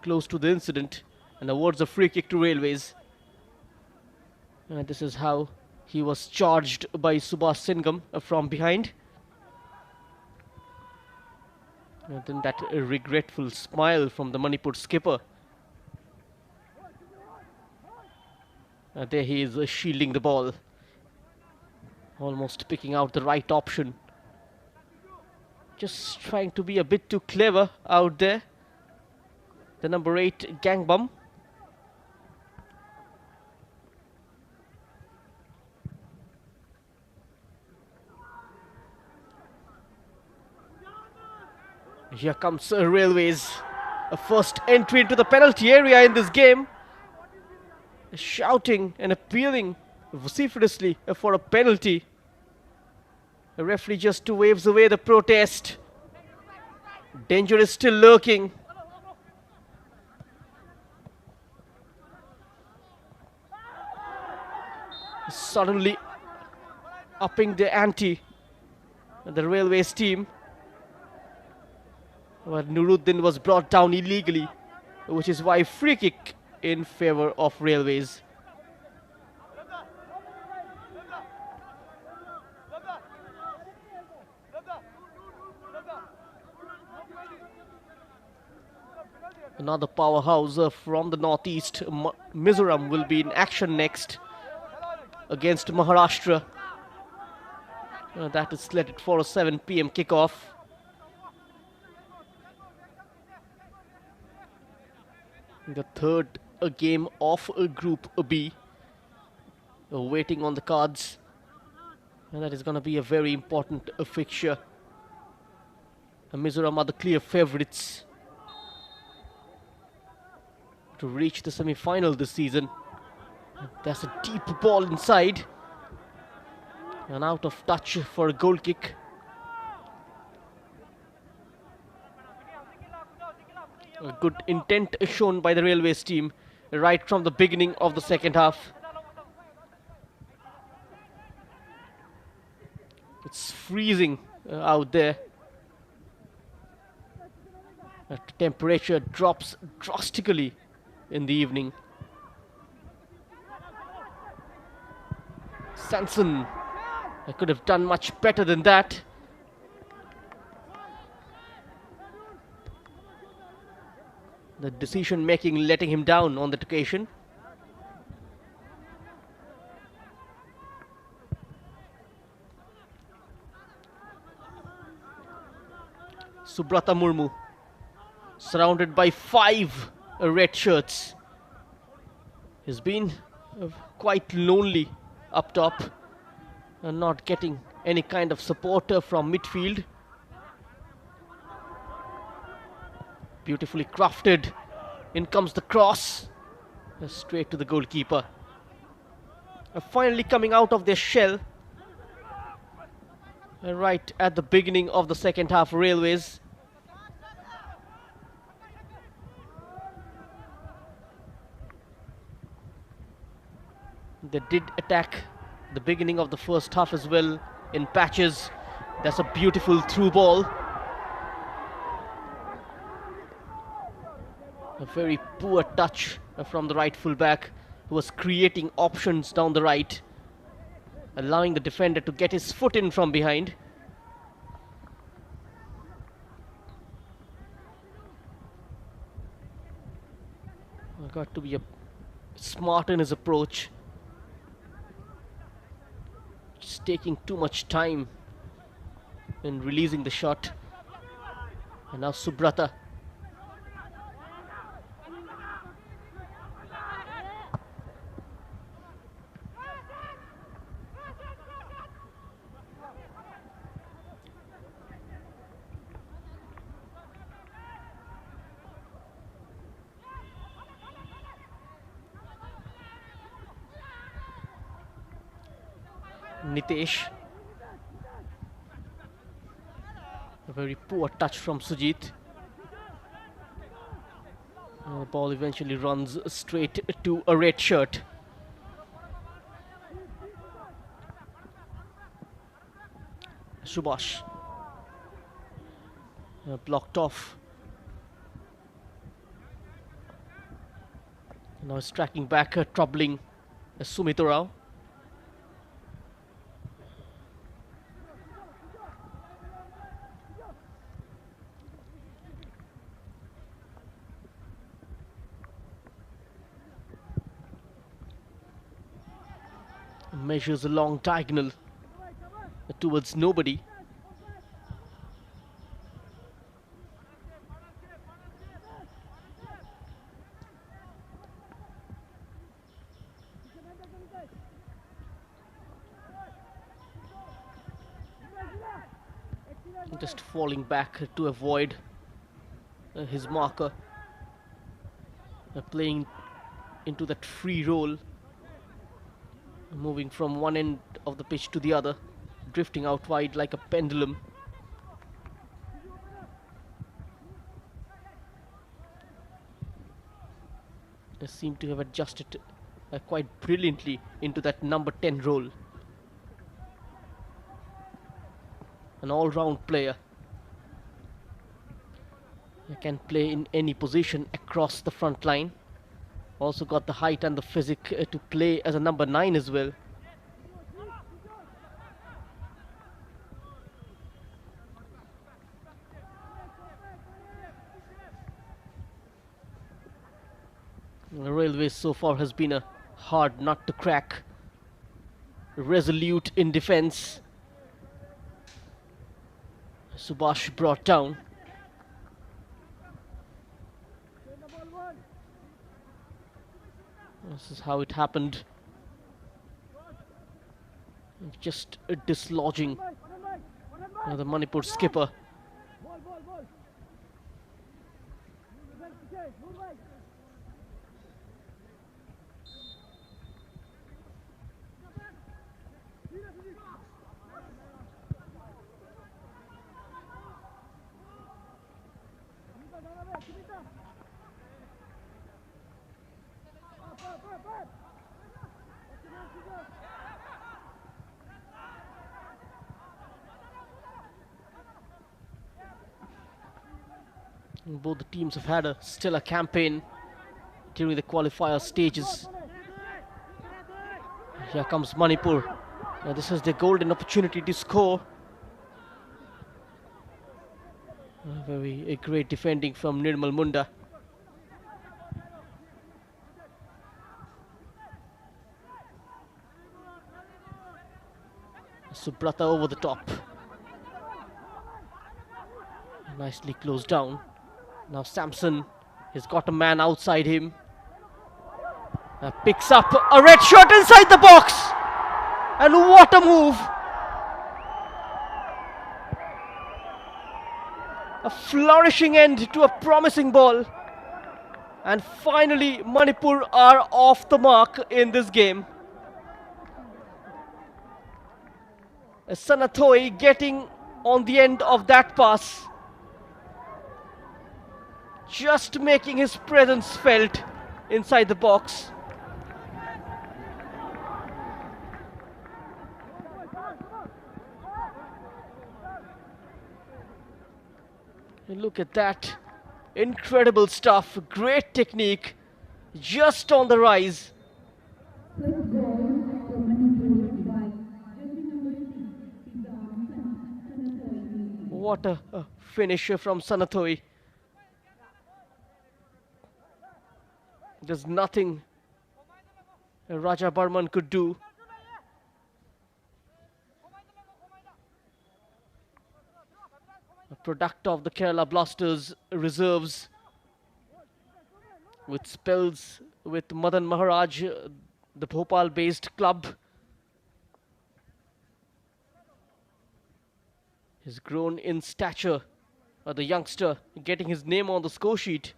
close to the incident and awards a free kick to Railways. And this is how he was charged by Subhash Singam from behind. And then that regretful smile from the Manipur skipper. There he is shielding the ball. Almost picking out the right option. Just trying to be a bit too clever out there. The number 8 Gangbum. Here comes Railways. A first entry into the penalty area in this game. Shouting and appealing vociferously for a penalty. The referee just waves away the protest. Danger is still lurking. Suddenly upping the ante. The Railways team. Well, Nuruddin was brought down illegally, which is why free kick in favor of Railways. Another powerhouse from the northeast, Mizoram, will be in action next against Maharashtra. That is slated for a 7 p.m. kickoff. The third game of Group B waiting on the cards, and that is going to be a very important fixture. Mizoram are the clear favourites to reach the semi-final this season. There's a deep ball inside and out of touch for a goal kick. A good intent shown by the Railways team right from the beginning of the second half. It's freezing out there. The temperature drops drastically in the evening. Sanson, I could have done much better than that. The decision making letting him down on that occasion. Subrata Murmu, surrounded by 5 red shirts. He's been quite lonely up top and not getting any kind of support from midfield. Beautifully crafted. In comes the cross. Straight to the goalkeeper. Finally coming out of their shell. Right at the beginning of the second half, Railways. They did attack the beginning of the first half as well in patches. That's a beautiful through ball. A very poor touch from the right fullback, who was creating options down the right, allowing the defender to get his foot in from behind. Got to be smart in his approach. Just taking too much time in releasing the shot. And now Subrata. Nitesh. A very poor touch from Sujit. The ball eventually runs straight to a red shirt. Subhash. Blocked off. Now he's tracking back, troubling Sumito Rao. Measures a long diagonal towards nobody. Just falling back to avoid his marker. Playing into that free roll. Moving from one end of the pitch to the other. Drifting out wide like a pendulum. They seem to have adjusted quite brilliantly into that number 10 role. An all-round player. He can play in any position across the front line. Also got the height and the physique to play as a number 9 as well. Railways so far has been a hard nut to crack. Resolute in defence. Subhash brought down. This is how it happened. Just dislodging the Manipur skipper. Both the teams have had a stellar campaign during the qualifier stages. Here comes Manipur. Now this is their golden opportunity to score. Very great defending from Nirmal Munda. Subrata over the top. Nicely closed down. Now Samson has got a man outside him. Picks up a red shirt inside the box. And what a move. A flourishing end to a promising ball. And finally Manipur are off the mark in this game. Sanathoi getting on the end of that pass. Just making his presence felt inside the box. And look at that. Incredible stuff. Great technique. Just on the rise. What a finisher from Sanathoi. There's nothing Raja Barman could do. A product of the Kerala Blasters reserves with spells with Madan Maharaj, the Bhopal-based club. He's grown in stature, the youngster getting his name on the score sheet.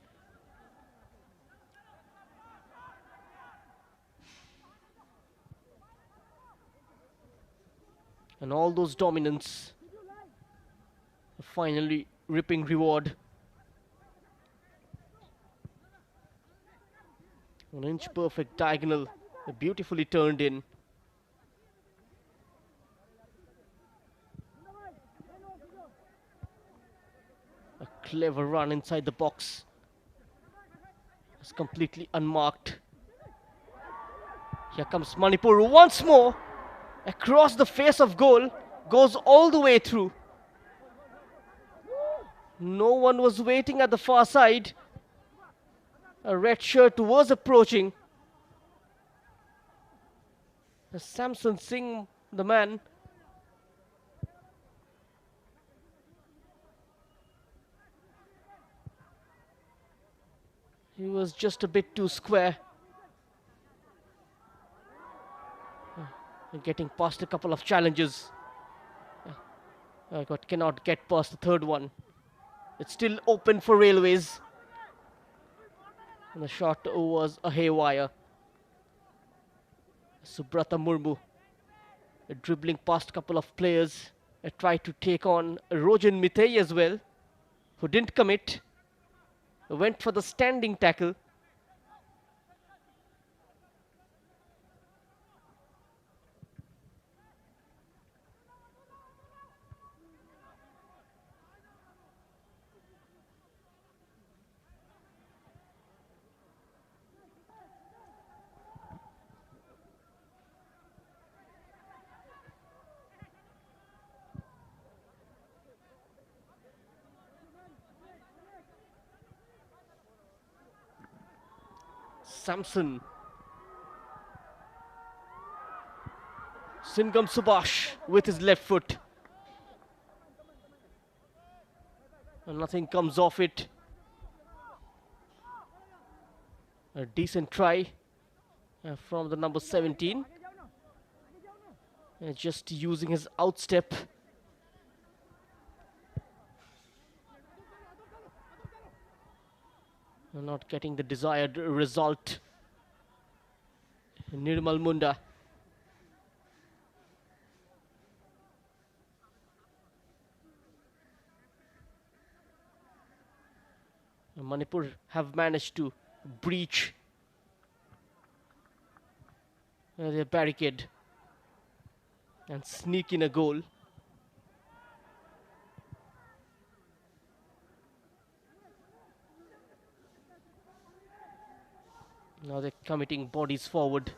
And all those dominance finally ripping reward. An inch perfect diagonal, beautifully turned in. A clever run inside the box. It's completely unmarked. Here comes Manipur once more. Across the face of goal. Goes all the way through. No one was waiting at the far side. A red shirt was approaching. Samson Singh, the man. He was just a bit too square. Getting past a couple of challenges. Cannot get past the third one. It's still open for Railways. And the shot was a haywire. Subrata Murmu dribbling past a couple of players. Tried to take on Rojan Mitei as well, who didn't commit. Went for the standing tackle. Samson. Singam Subhash with his left foot. And nothing comes off it. A decent try from the number 17. Just using his outstep. Not getting the desired result. Nirmal Munda. Manipur have managed to breach their barricade and sneak in a goal. Now they're committing bodies forward.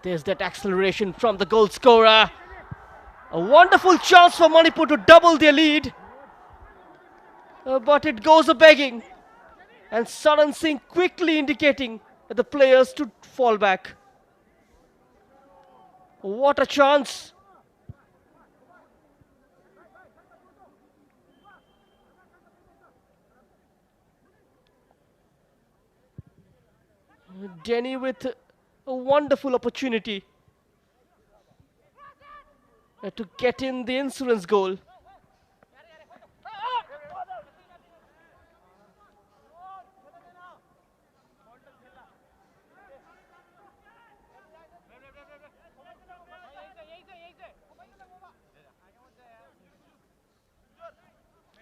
There's that acceleration from the goal scorer. A wonderful chance for Manipur to double their lead. But it goes a-begging. And Saran Singh quickly indicating the players to fall back. What a chance. Denny with a wonderful opportunity to get in the insurance goal.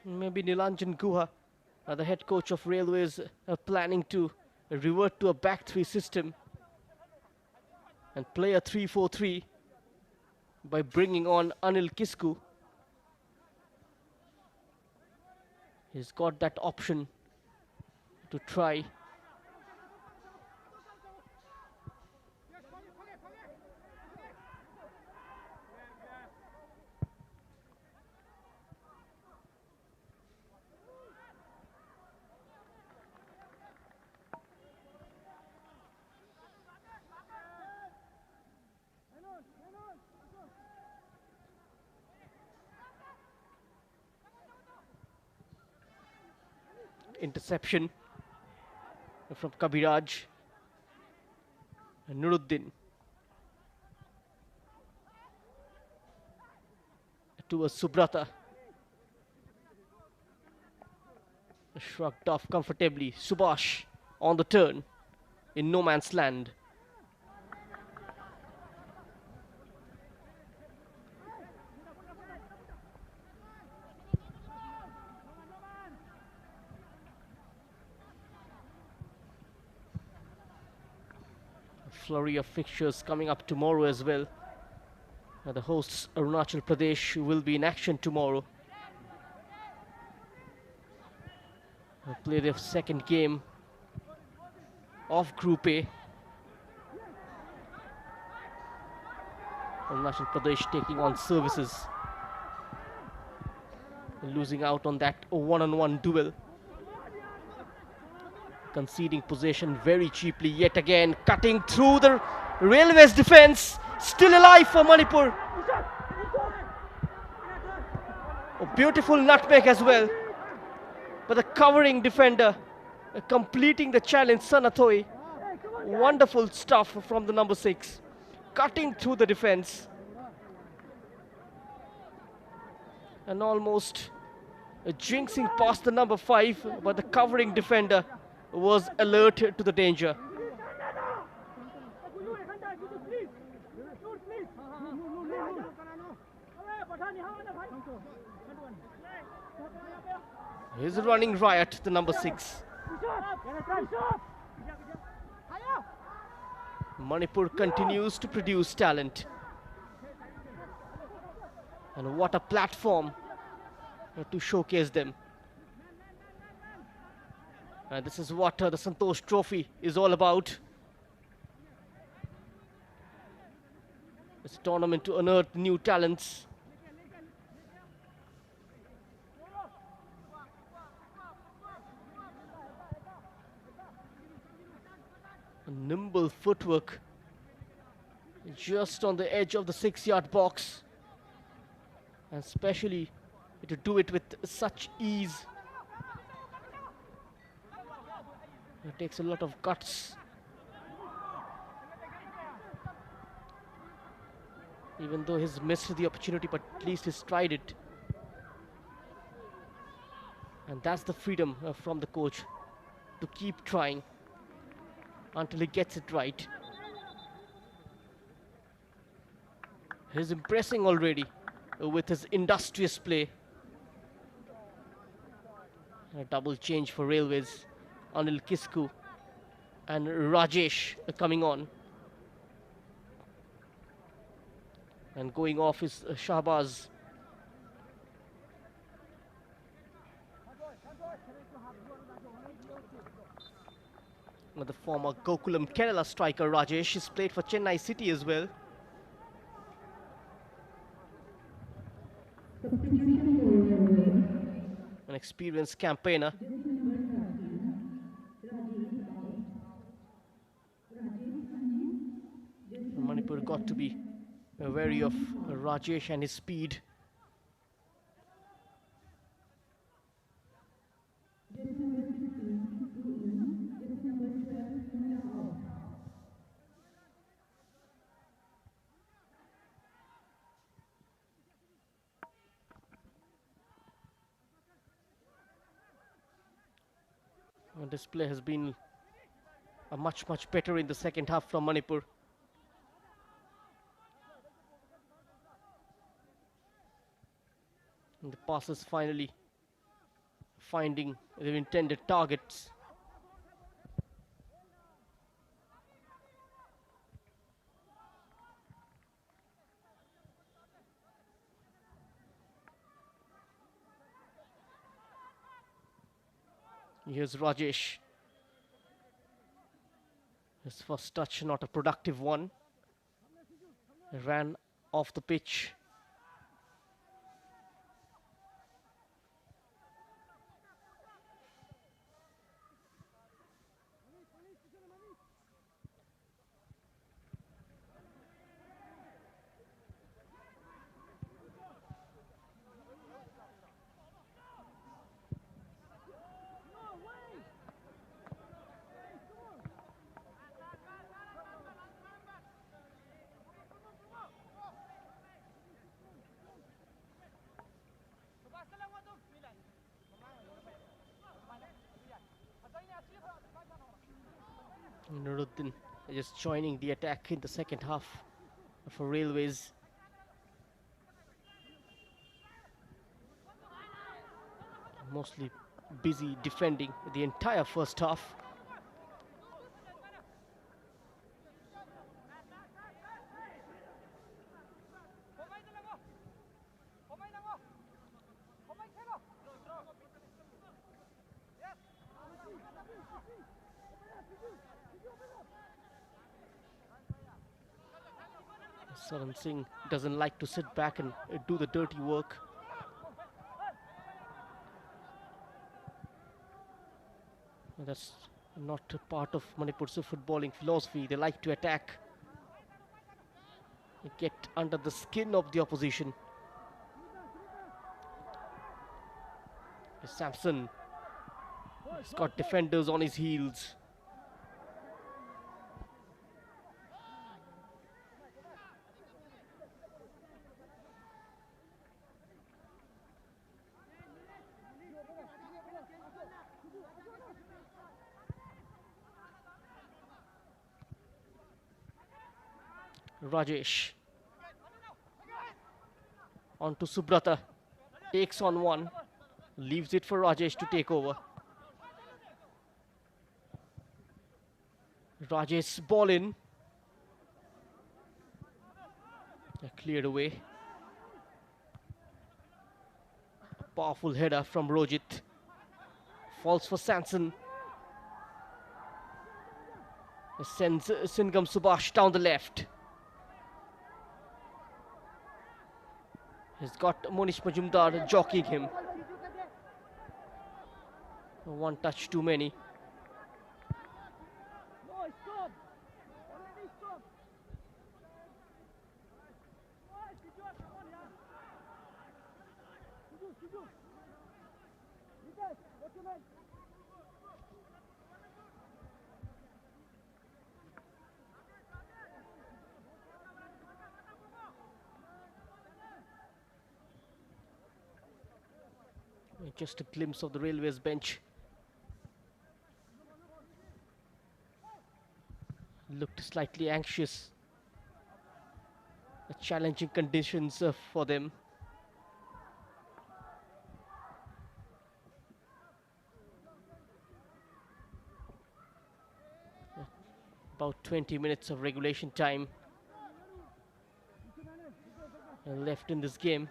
Maybe Nilanjan Guha, the head coach of Railways, planning to revert to a back three system and play a 3-4-3 by bringing on Anil Kisku. He's got that option to try. Interception from Kabiraj and Nuruddin towards Subrata. Shrugged off comfortably. Subhash on the turn in no man's land. flurry of fixtures coming up tomorrow as well. The hosts Arunachal Pradesh will be in action tomorrow. They'll play their second game of Group A. Arunachal Pradesh taking on services, losing out on that one-on-one duel, conceding possession very cheaply yet again, cutting through the Railways defense, still alive for Manipur. A beautiful nutmeg as well, but the covering defender completing the challenge, Sanathoi. Wonderful stuff from the number 6, cutting through the defense and almost jinxing past the number 5, but the covering defender was alert to the danger. He's running riot, the number 6. Manipur continues to produce talent. And what a platform to showcase them. And this is what the Santosh Trophy is all about. It's a tournament to unearth new talents. A nimble footwork just on the edge of the 6-yard box, and especially to do it with such ease. It takes a lot of guts. Even though he's missed the opportunity, but at least he's tried it. And that's the freedom from the coach to keep trying until he gets it right. He's impressing already with his industrious play. A double change for Railways. Anil Kisku and Rajesh coming on. And going off is Shahbaz. The former Gokulam Kerala striker Rajesh has played for Chennai City as well. An experienced campaigner. Manipur got to be wary of Rajesh and his speed. Display has been much better in the second half from Manipur. And the passes finally finding their intended targets. Here's Rajesh. His first touch, not a productive one. Ran off the pitch. Nuruddin just joining the attack in the second half for Railways. Mostly busy defending the entire first half. Saran Singh doesn't like to sit back and do the dirty work. That's not a part of Manipur's footballing philosophy. They like to attack, get under the skin of the opposition. Samson has got defenders on his heels. Rajesh on to Subrata, takes on one, leaves it for Rajesh to take over. Rajesh ball in, cleared away. Powerful header from Rojit, falls for Sanson. Sends Singam Subhash down the left. He's got Monish Majumdar jockeying him. One touch too many. Just a glimpse of the Railways bench. Looked slightly anxious. Challenging conditions for them. About 20 minutes of regulation time left in this game.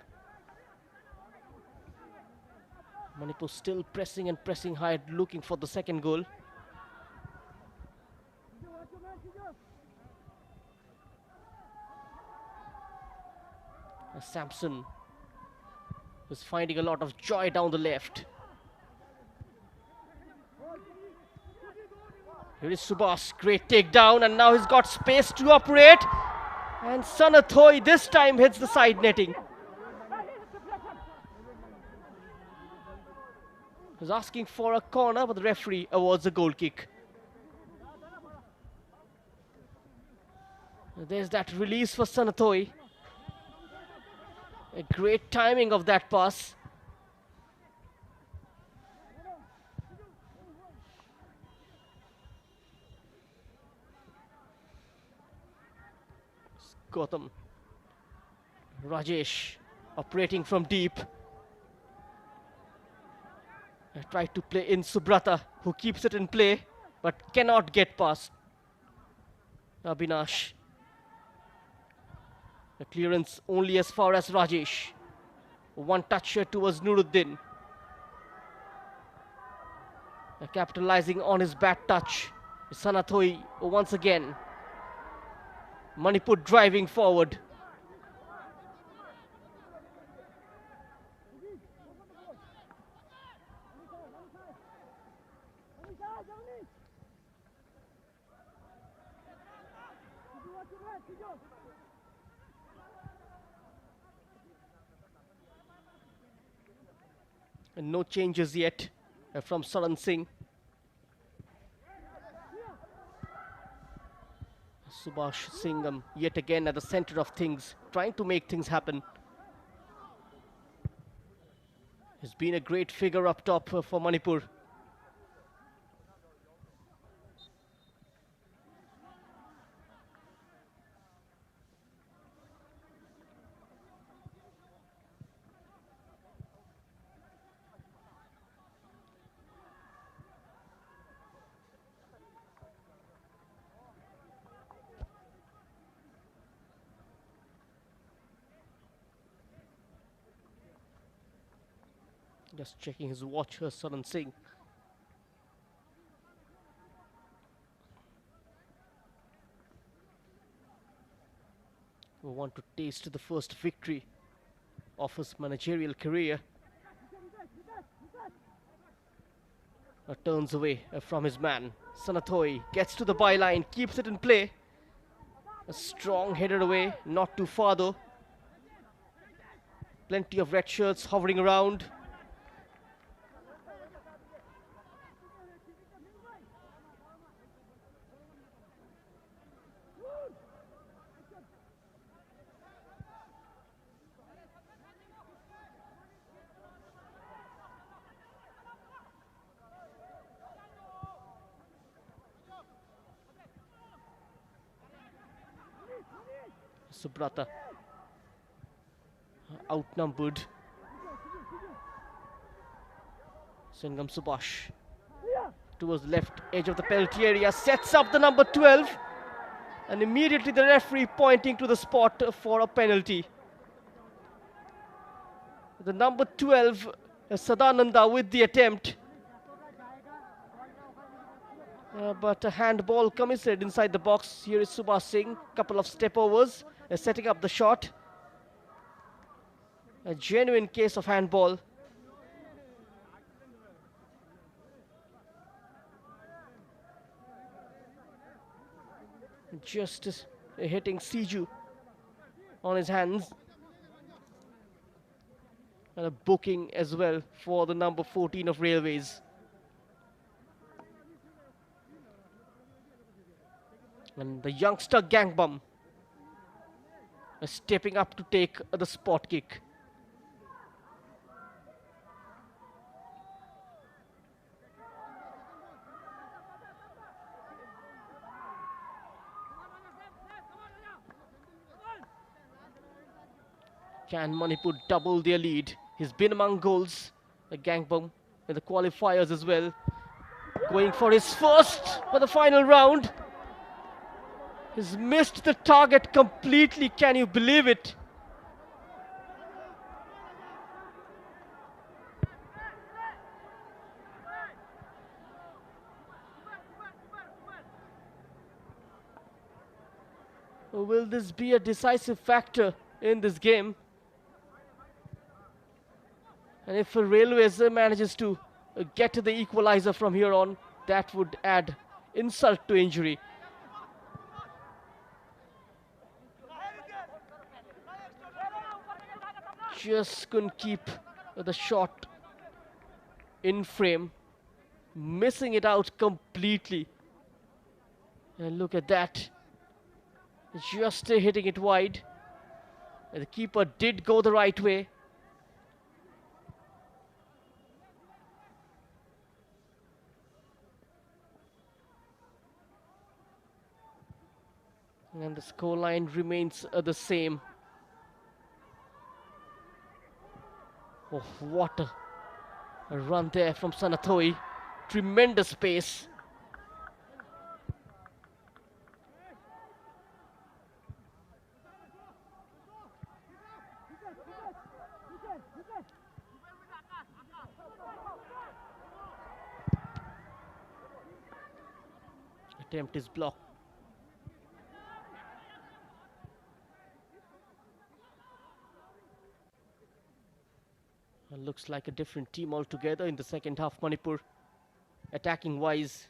Manipur still pressing and pressing hard, looking for the second goal. Samson was finding a lot of joy down the left. Here is Subhash, great takedown, and now he's got space to operate. And Sanathoi this time hits the side netting. Was asking for a corner, but the referee awards a goal kick. There's that release for Sanathoi. A great timing of that pass. Gautam. Rajesh operating from deep. Tried to play in Subrata, who keeps it in play, but cannot get past Abhinash. The clearance only as far as Rajesh. One touch here towards Nuruddin. Capitalizing on his bad touch. Sanathoi once again. Manipur driving forward. And no changes yet from Saran Singh. Subhash Singham yet again at the center of things, trying to make things happen. He's been a great figure up top for Manipur. Just checking his watch, Saran Singh. who want to taste the first victory of his managerial career. Turns away from his man. Sanatoy gets to the byline, keeps it in play. A strong header away, not too far though. Plenty of red shirts hovering around. Subrata outnumbered. Singam Subhash towards the left edge of the penalty area, sets up the number 12, and immediately the referee pointing to the spot for a penalty. The number 12, Sadananda, with the attempt. But a handball committed inside the box. Here is Subhash Singh, couple of step overs, setting up the shot. A genuine case of handball. Just hitting Siju on his hands. And a booking as well for the number 14 of Railways. And the youngster Gangbum stepping up to take the spot kick. Can Manipur double their lead? He's been among goals, the Gangbum, in the qualifiers as well. Going for his first for the final round. He's missed the target completely, can you believe it? Will this be a decisive factor in this game? And if Railways manages to get to the equalizer from here on, that would add insult to injury. Just couldn't keep the shot in frame, missing it out completely. And look at that, just hitting it wide. And the keeper did go the right way. And the scoreline remains the same. Oh, what a run there from Sanatoy. Tremendous pace. Attempt is blocked. Looks like a different team altogether in the second half. Manipur, attacking wise,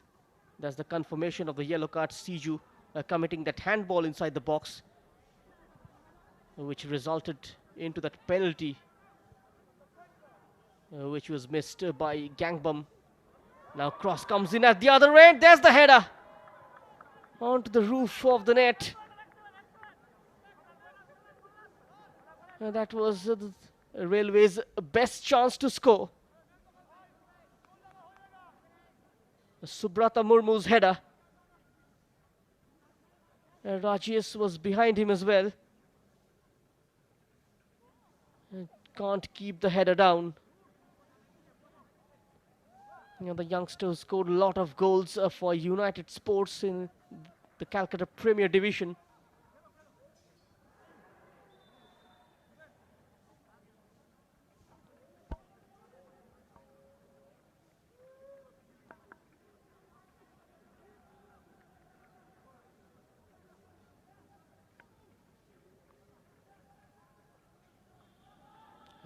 that's the confirmation of the yellow card. Siju committing that handball inside the box, which resulted into that penalty, which was missed by Gangbum. Now cross comes in at the other end. There's the header onto the roof of the net. That was Railways' best chance to score. Subrata Murmu's header. Rajesh was behind him as well. Can't keep the header down. The youngsters scored a lot of goals for United Sports in the Calcutta Premier Division.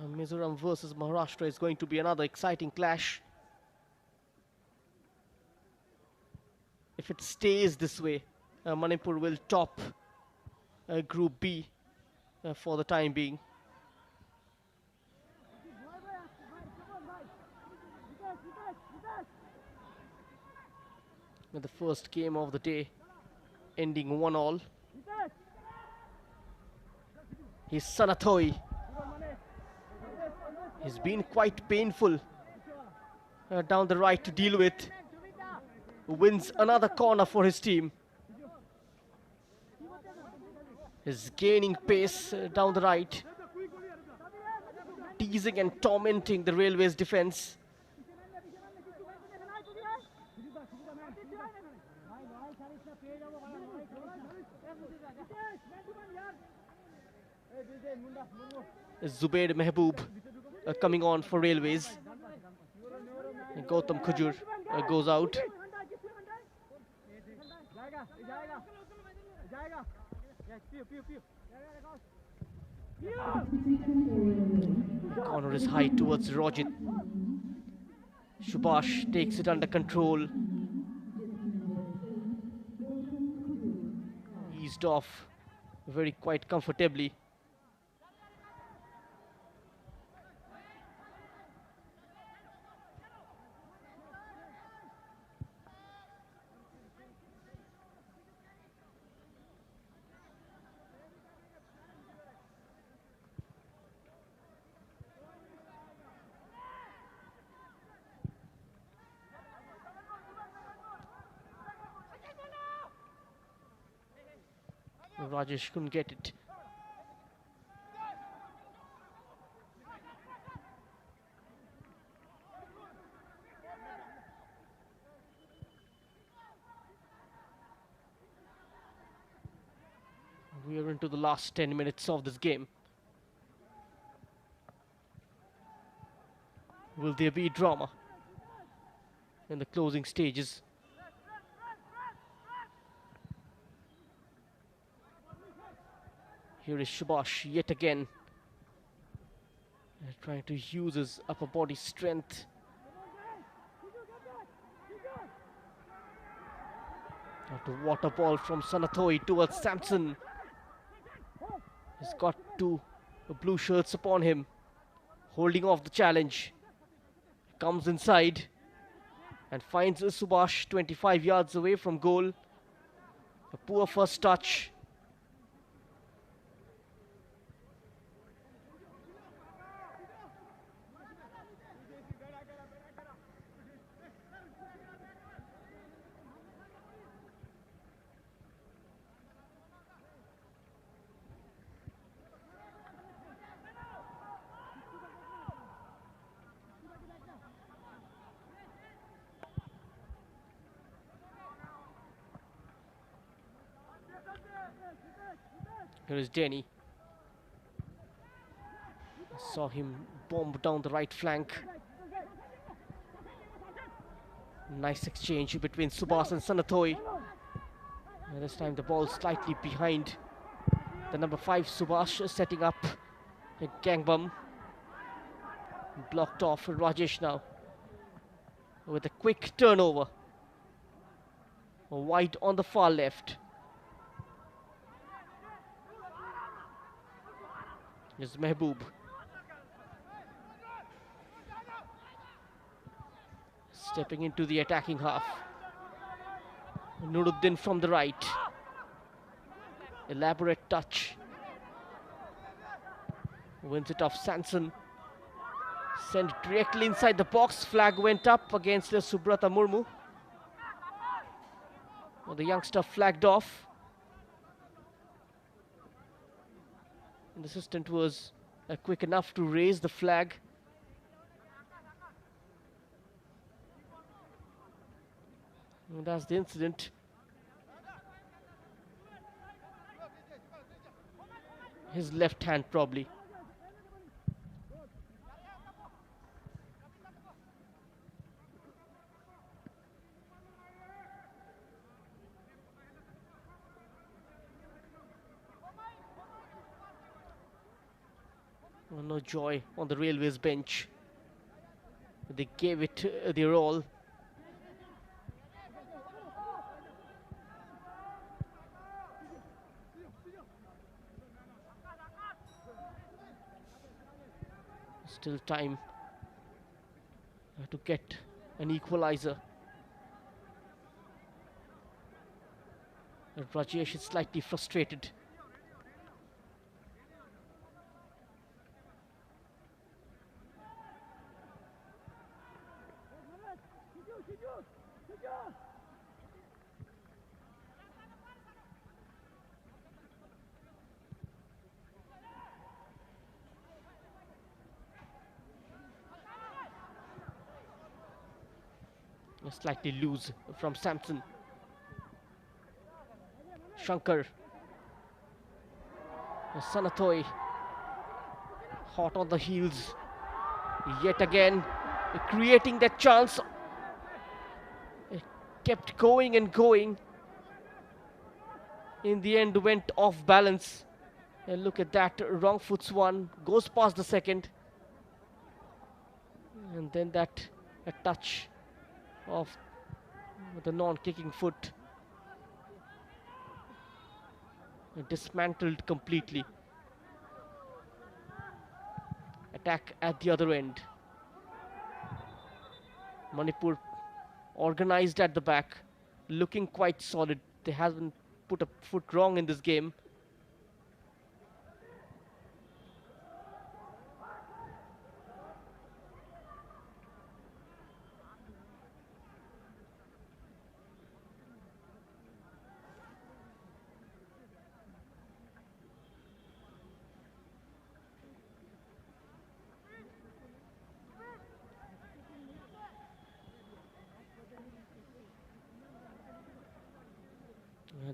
Mizoram versus Maharashtra is going to be another exciting clash. If it stays this way, Manipur will top Group B for the time being. And the first game of the day ending 1-all. He's Sanathoi. He's been quite painful down the right to deal with. Wins another corner for his team. He's gaining pace down the right, teasing and tormenting the Railways defense. Zubair Mehboob coming on for Railways. And Gautam Khujur goes out. Corner is high towards Rajit. Subhash takes it under control. Eased off very quite comfortably. Rajesh couldn't get it. We are into the last 10 minutes of this game. Will there be drama in the closing stages? Here is Subhash yet again, trying to use his upper body strength. After water ball from Sanathoi towards Samson. He's got two blue shirts upon him, holding off the challenge. Comes inside and finds Subhash 25 yards away from goal. A poor first touch. Here is Denny. Saw him bomb down the right flank. Nice exchange between Subhash and Sanathoi. And this time the ball slightly behind the number 5 Subhash, setting up a gangbum. Blocked off Rajesh now with a quick turnover. Wide on the far left. Is Mehboob. Stepping into the attacking half. Nuruddin from the right. Elaborate touch. Wins it off Sanson. Sent directly inside the box. Flag went up against Subrata Murmu. Well, the youngster flagged off. And the assistant was quick enough to raise the flag. And that's the incident. His left hand probably. No joy on the Railways bench. They gave it their all. Still time to get an equalizer. Rajesh is slightly frustrated. Slightly loose from Samson. Shankar. Sanatoy. Hot on the heels. Yet again, creating that chance. It kept going and going. In the end, went off balance. And look at that, wrong foot's one. Goes past the second. And then that a touch of the non-kicking foot. Dismantled completely. Attack at the other end. Manipur organized at the back, looking quite solid. They haven't put a foot wrong in this game.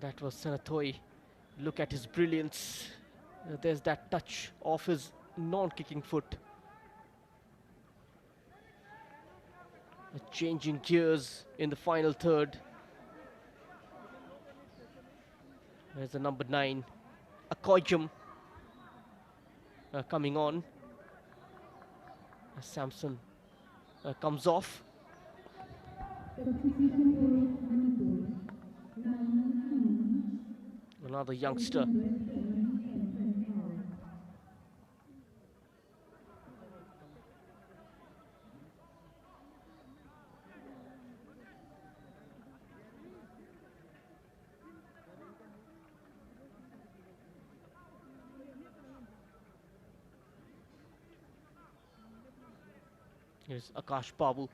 That was Sanatoy. Look at his brilliance. There's that touch of his non-kicking foot. Changing gears in the final third. There's the number 9, Akoijum, coming on. Samson comes off. Another youngster. Here's Akash Babu,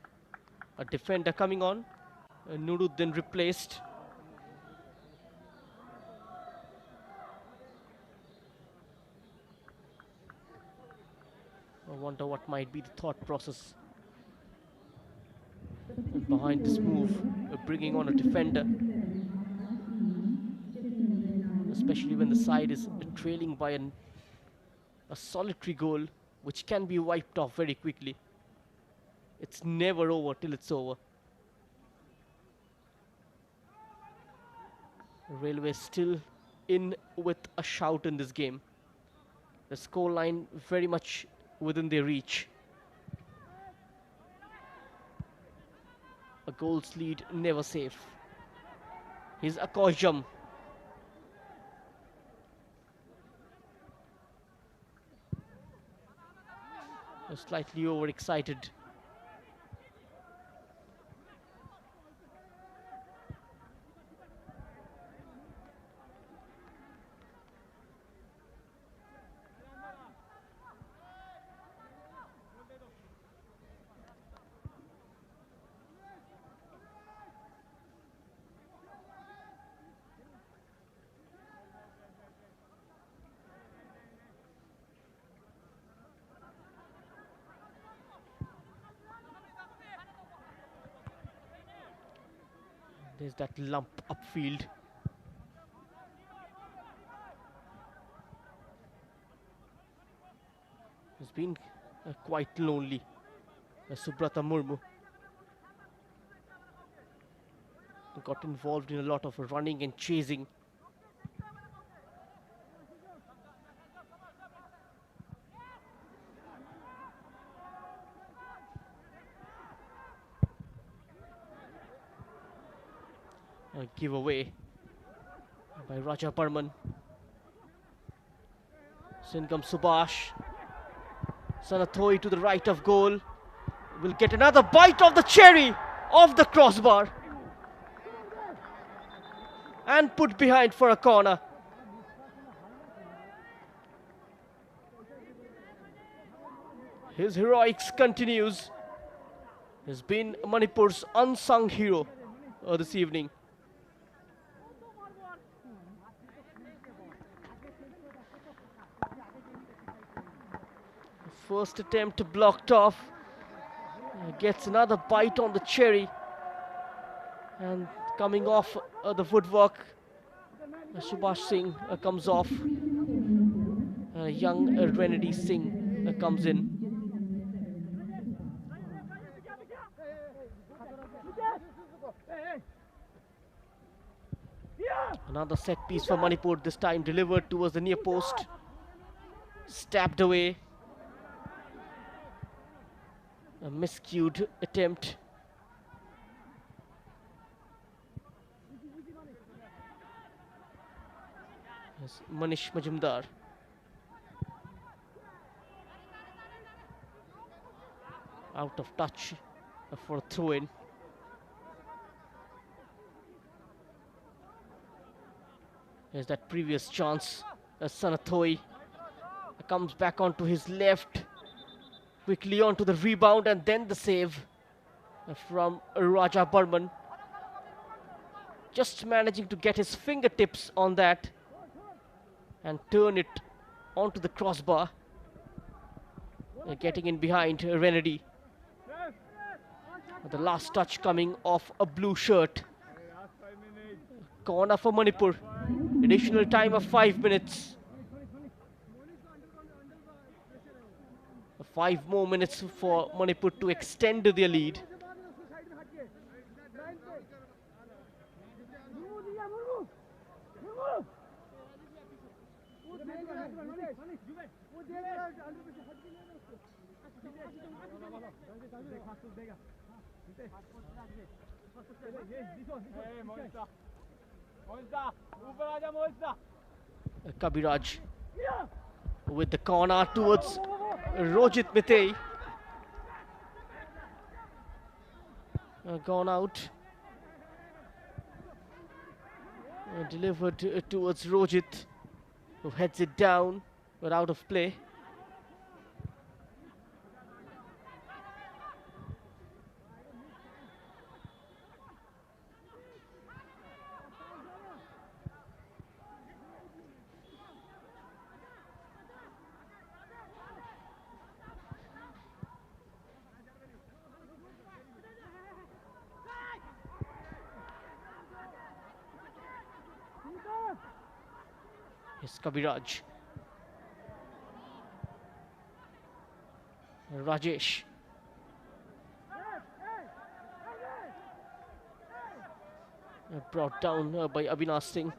a defender coming on. Nuruddin replaced. I wonder what might be the thought process behind this move, bringing on a defender, especially when the side is trailing by a solitary goal, which can be wiped off very quickly. It's never over till it's over. Railway still in with a shout in this game. The scoreline very much within their reach. A goal's lead never safe. Here's Akoijum. Slightly overexcited. There's that lump upfield. It's been quite lonely. Subrata Murmu got involved in a lot of running and chasing. give away by Raja Burman. So in comes Subhash. Sanathoi to the right of goal. Will get another bite of the cherry off the crossbar. And put behind for a corner. His heroics continues. Has been Manipur's unsung hero this evening. First attempt blocked off. Gets another bite on the cherry. And coming off the footwork, Subhash Singh comes off. Young Renedy Singh comes in. Another set piece for Manipur, this time delivered towards the near post. Stabbed away. A miscued attempt. Yes, Manish Majumdar. Out of touch for a throw-in. There's that previous chance. Sanathoi comes back onto his left. Quickly onto the rebound and then the save from Raja Burman. Just managing to get his fingertips on that and turn it onto the crossbar. Getting in behind Renedy. The last touch coming off a blue shirt. Corner for Manipur. Additional time of 5 minutes. 5 more minutes for Manipur to extend their lead. Kabiraj with the corner towards Rojit Mitei. Gone out. Delivered towards Rojit, who heads it down, but out of play. Yes, Kabiraj. Rajesh. Brought down by Avinash Singh.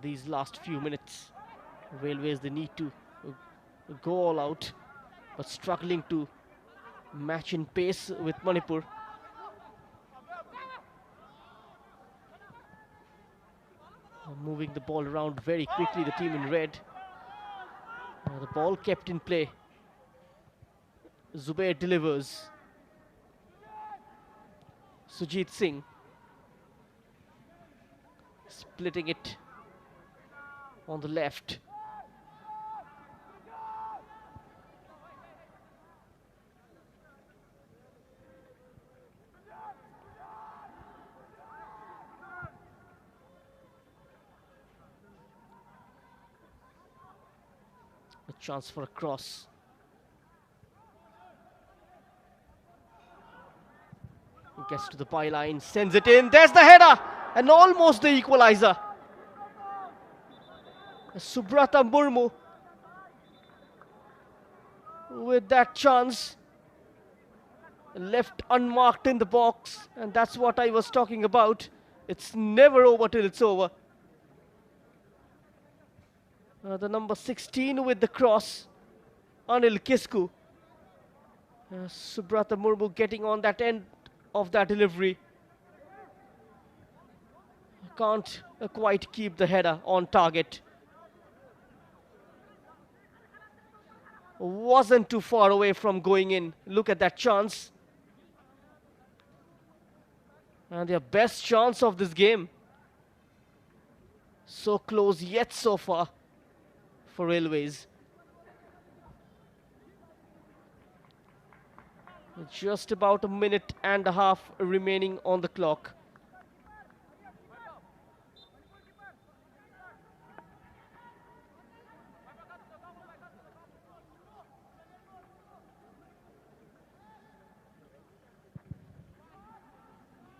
These last few minutes, Railways, they need to go all out, but struggling to match in pace with Manipur. Moving the ball around very quickly, the team in red. The ball kept in play. Zubair delivers. Sujit Singh splitting it on the left. A chance for a cross. Gets to the byline, sends it in. There's the header and almost the equalizer. Subrata Murmu with that chance, left unmarked in the box, and that's what I was talking about. It's never over till it's over. The number 16 with the cross, Anil Kisku. Subrata Murmu getting on that end of that delivery. Can't quite keep the header on target. Wasn't too far away from going in. Look at that chance. And their best chance of this game. So close yet so far for Railways. Just about a minute and a half remaining on the clock.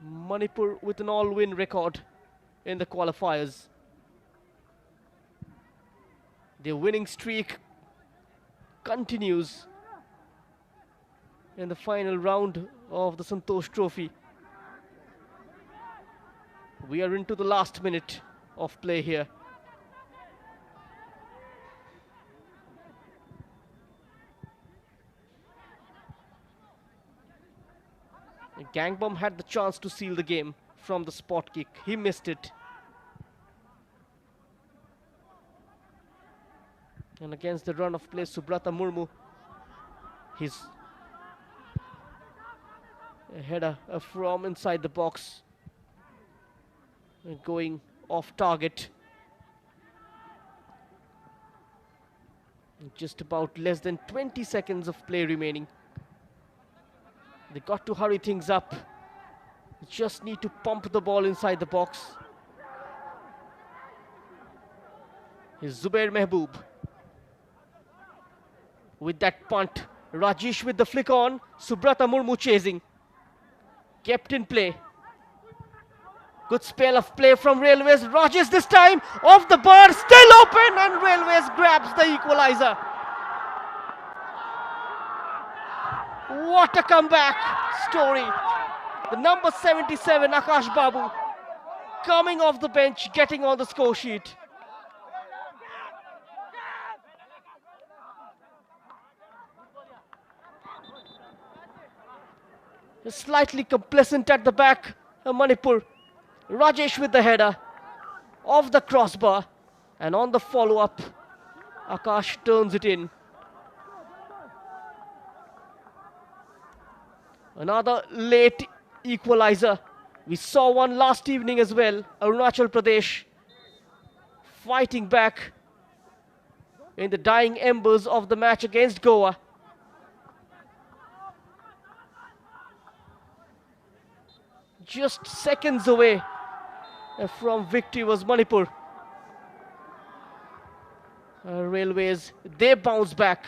Manipur with an all-win record in the qualifiers. Their winning streak continues in the final round of the Santosh Trophy. We are into the last minute of play here. Gangbom had the chance to seal the game from the spot kick. He missed it. And against the run of play, Subrata Murmu, his header from inside the box, going off target. Just about less than 20 seconds of play remaining. They got to hurry things up. They just need to pump the ball inside the box. Here's Zubair Mehboob. With that punt, Rajesh with the flick on. Subrata Murmu chasing. Kept in play. Good spell of play from Railways. Rajesh this time off the bar, still open, and Railways grabs the equalizer. What a comeback story. The number 77, Akash Babu, coming off the bench, getting on the score sheet. Slightly complacent at the back, Manipur. Rajesh with the header off the crossbar, and on the follow-up, Akash turns it in. Another late equalizer. We saw one last evening as well. Arunachal Pradesh fighting back in the dying embers of the match against Goa. Just seconds away from victory was Manipur. Railways, they bounce back.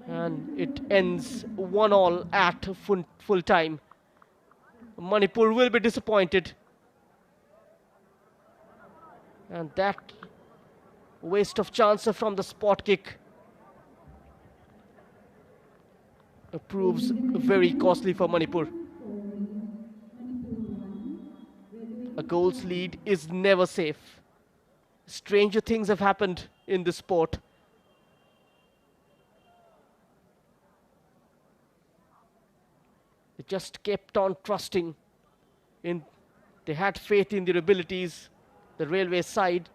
And it ends 1-1 at full time. Manipur will be disappointed. And that waste of chance from the spot kick proves very costly for Manipur. A goal's lead is never safe. Stranger things have happened in this sport. They just kept on trusting in, they had faith in their abilities, the Railway side.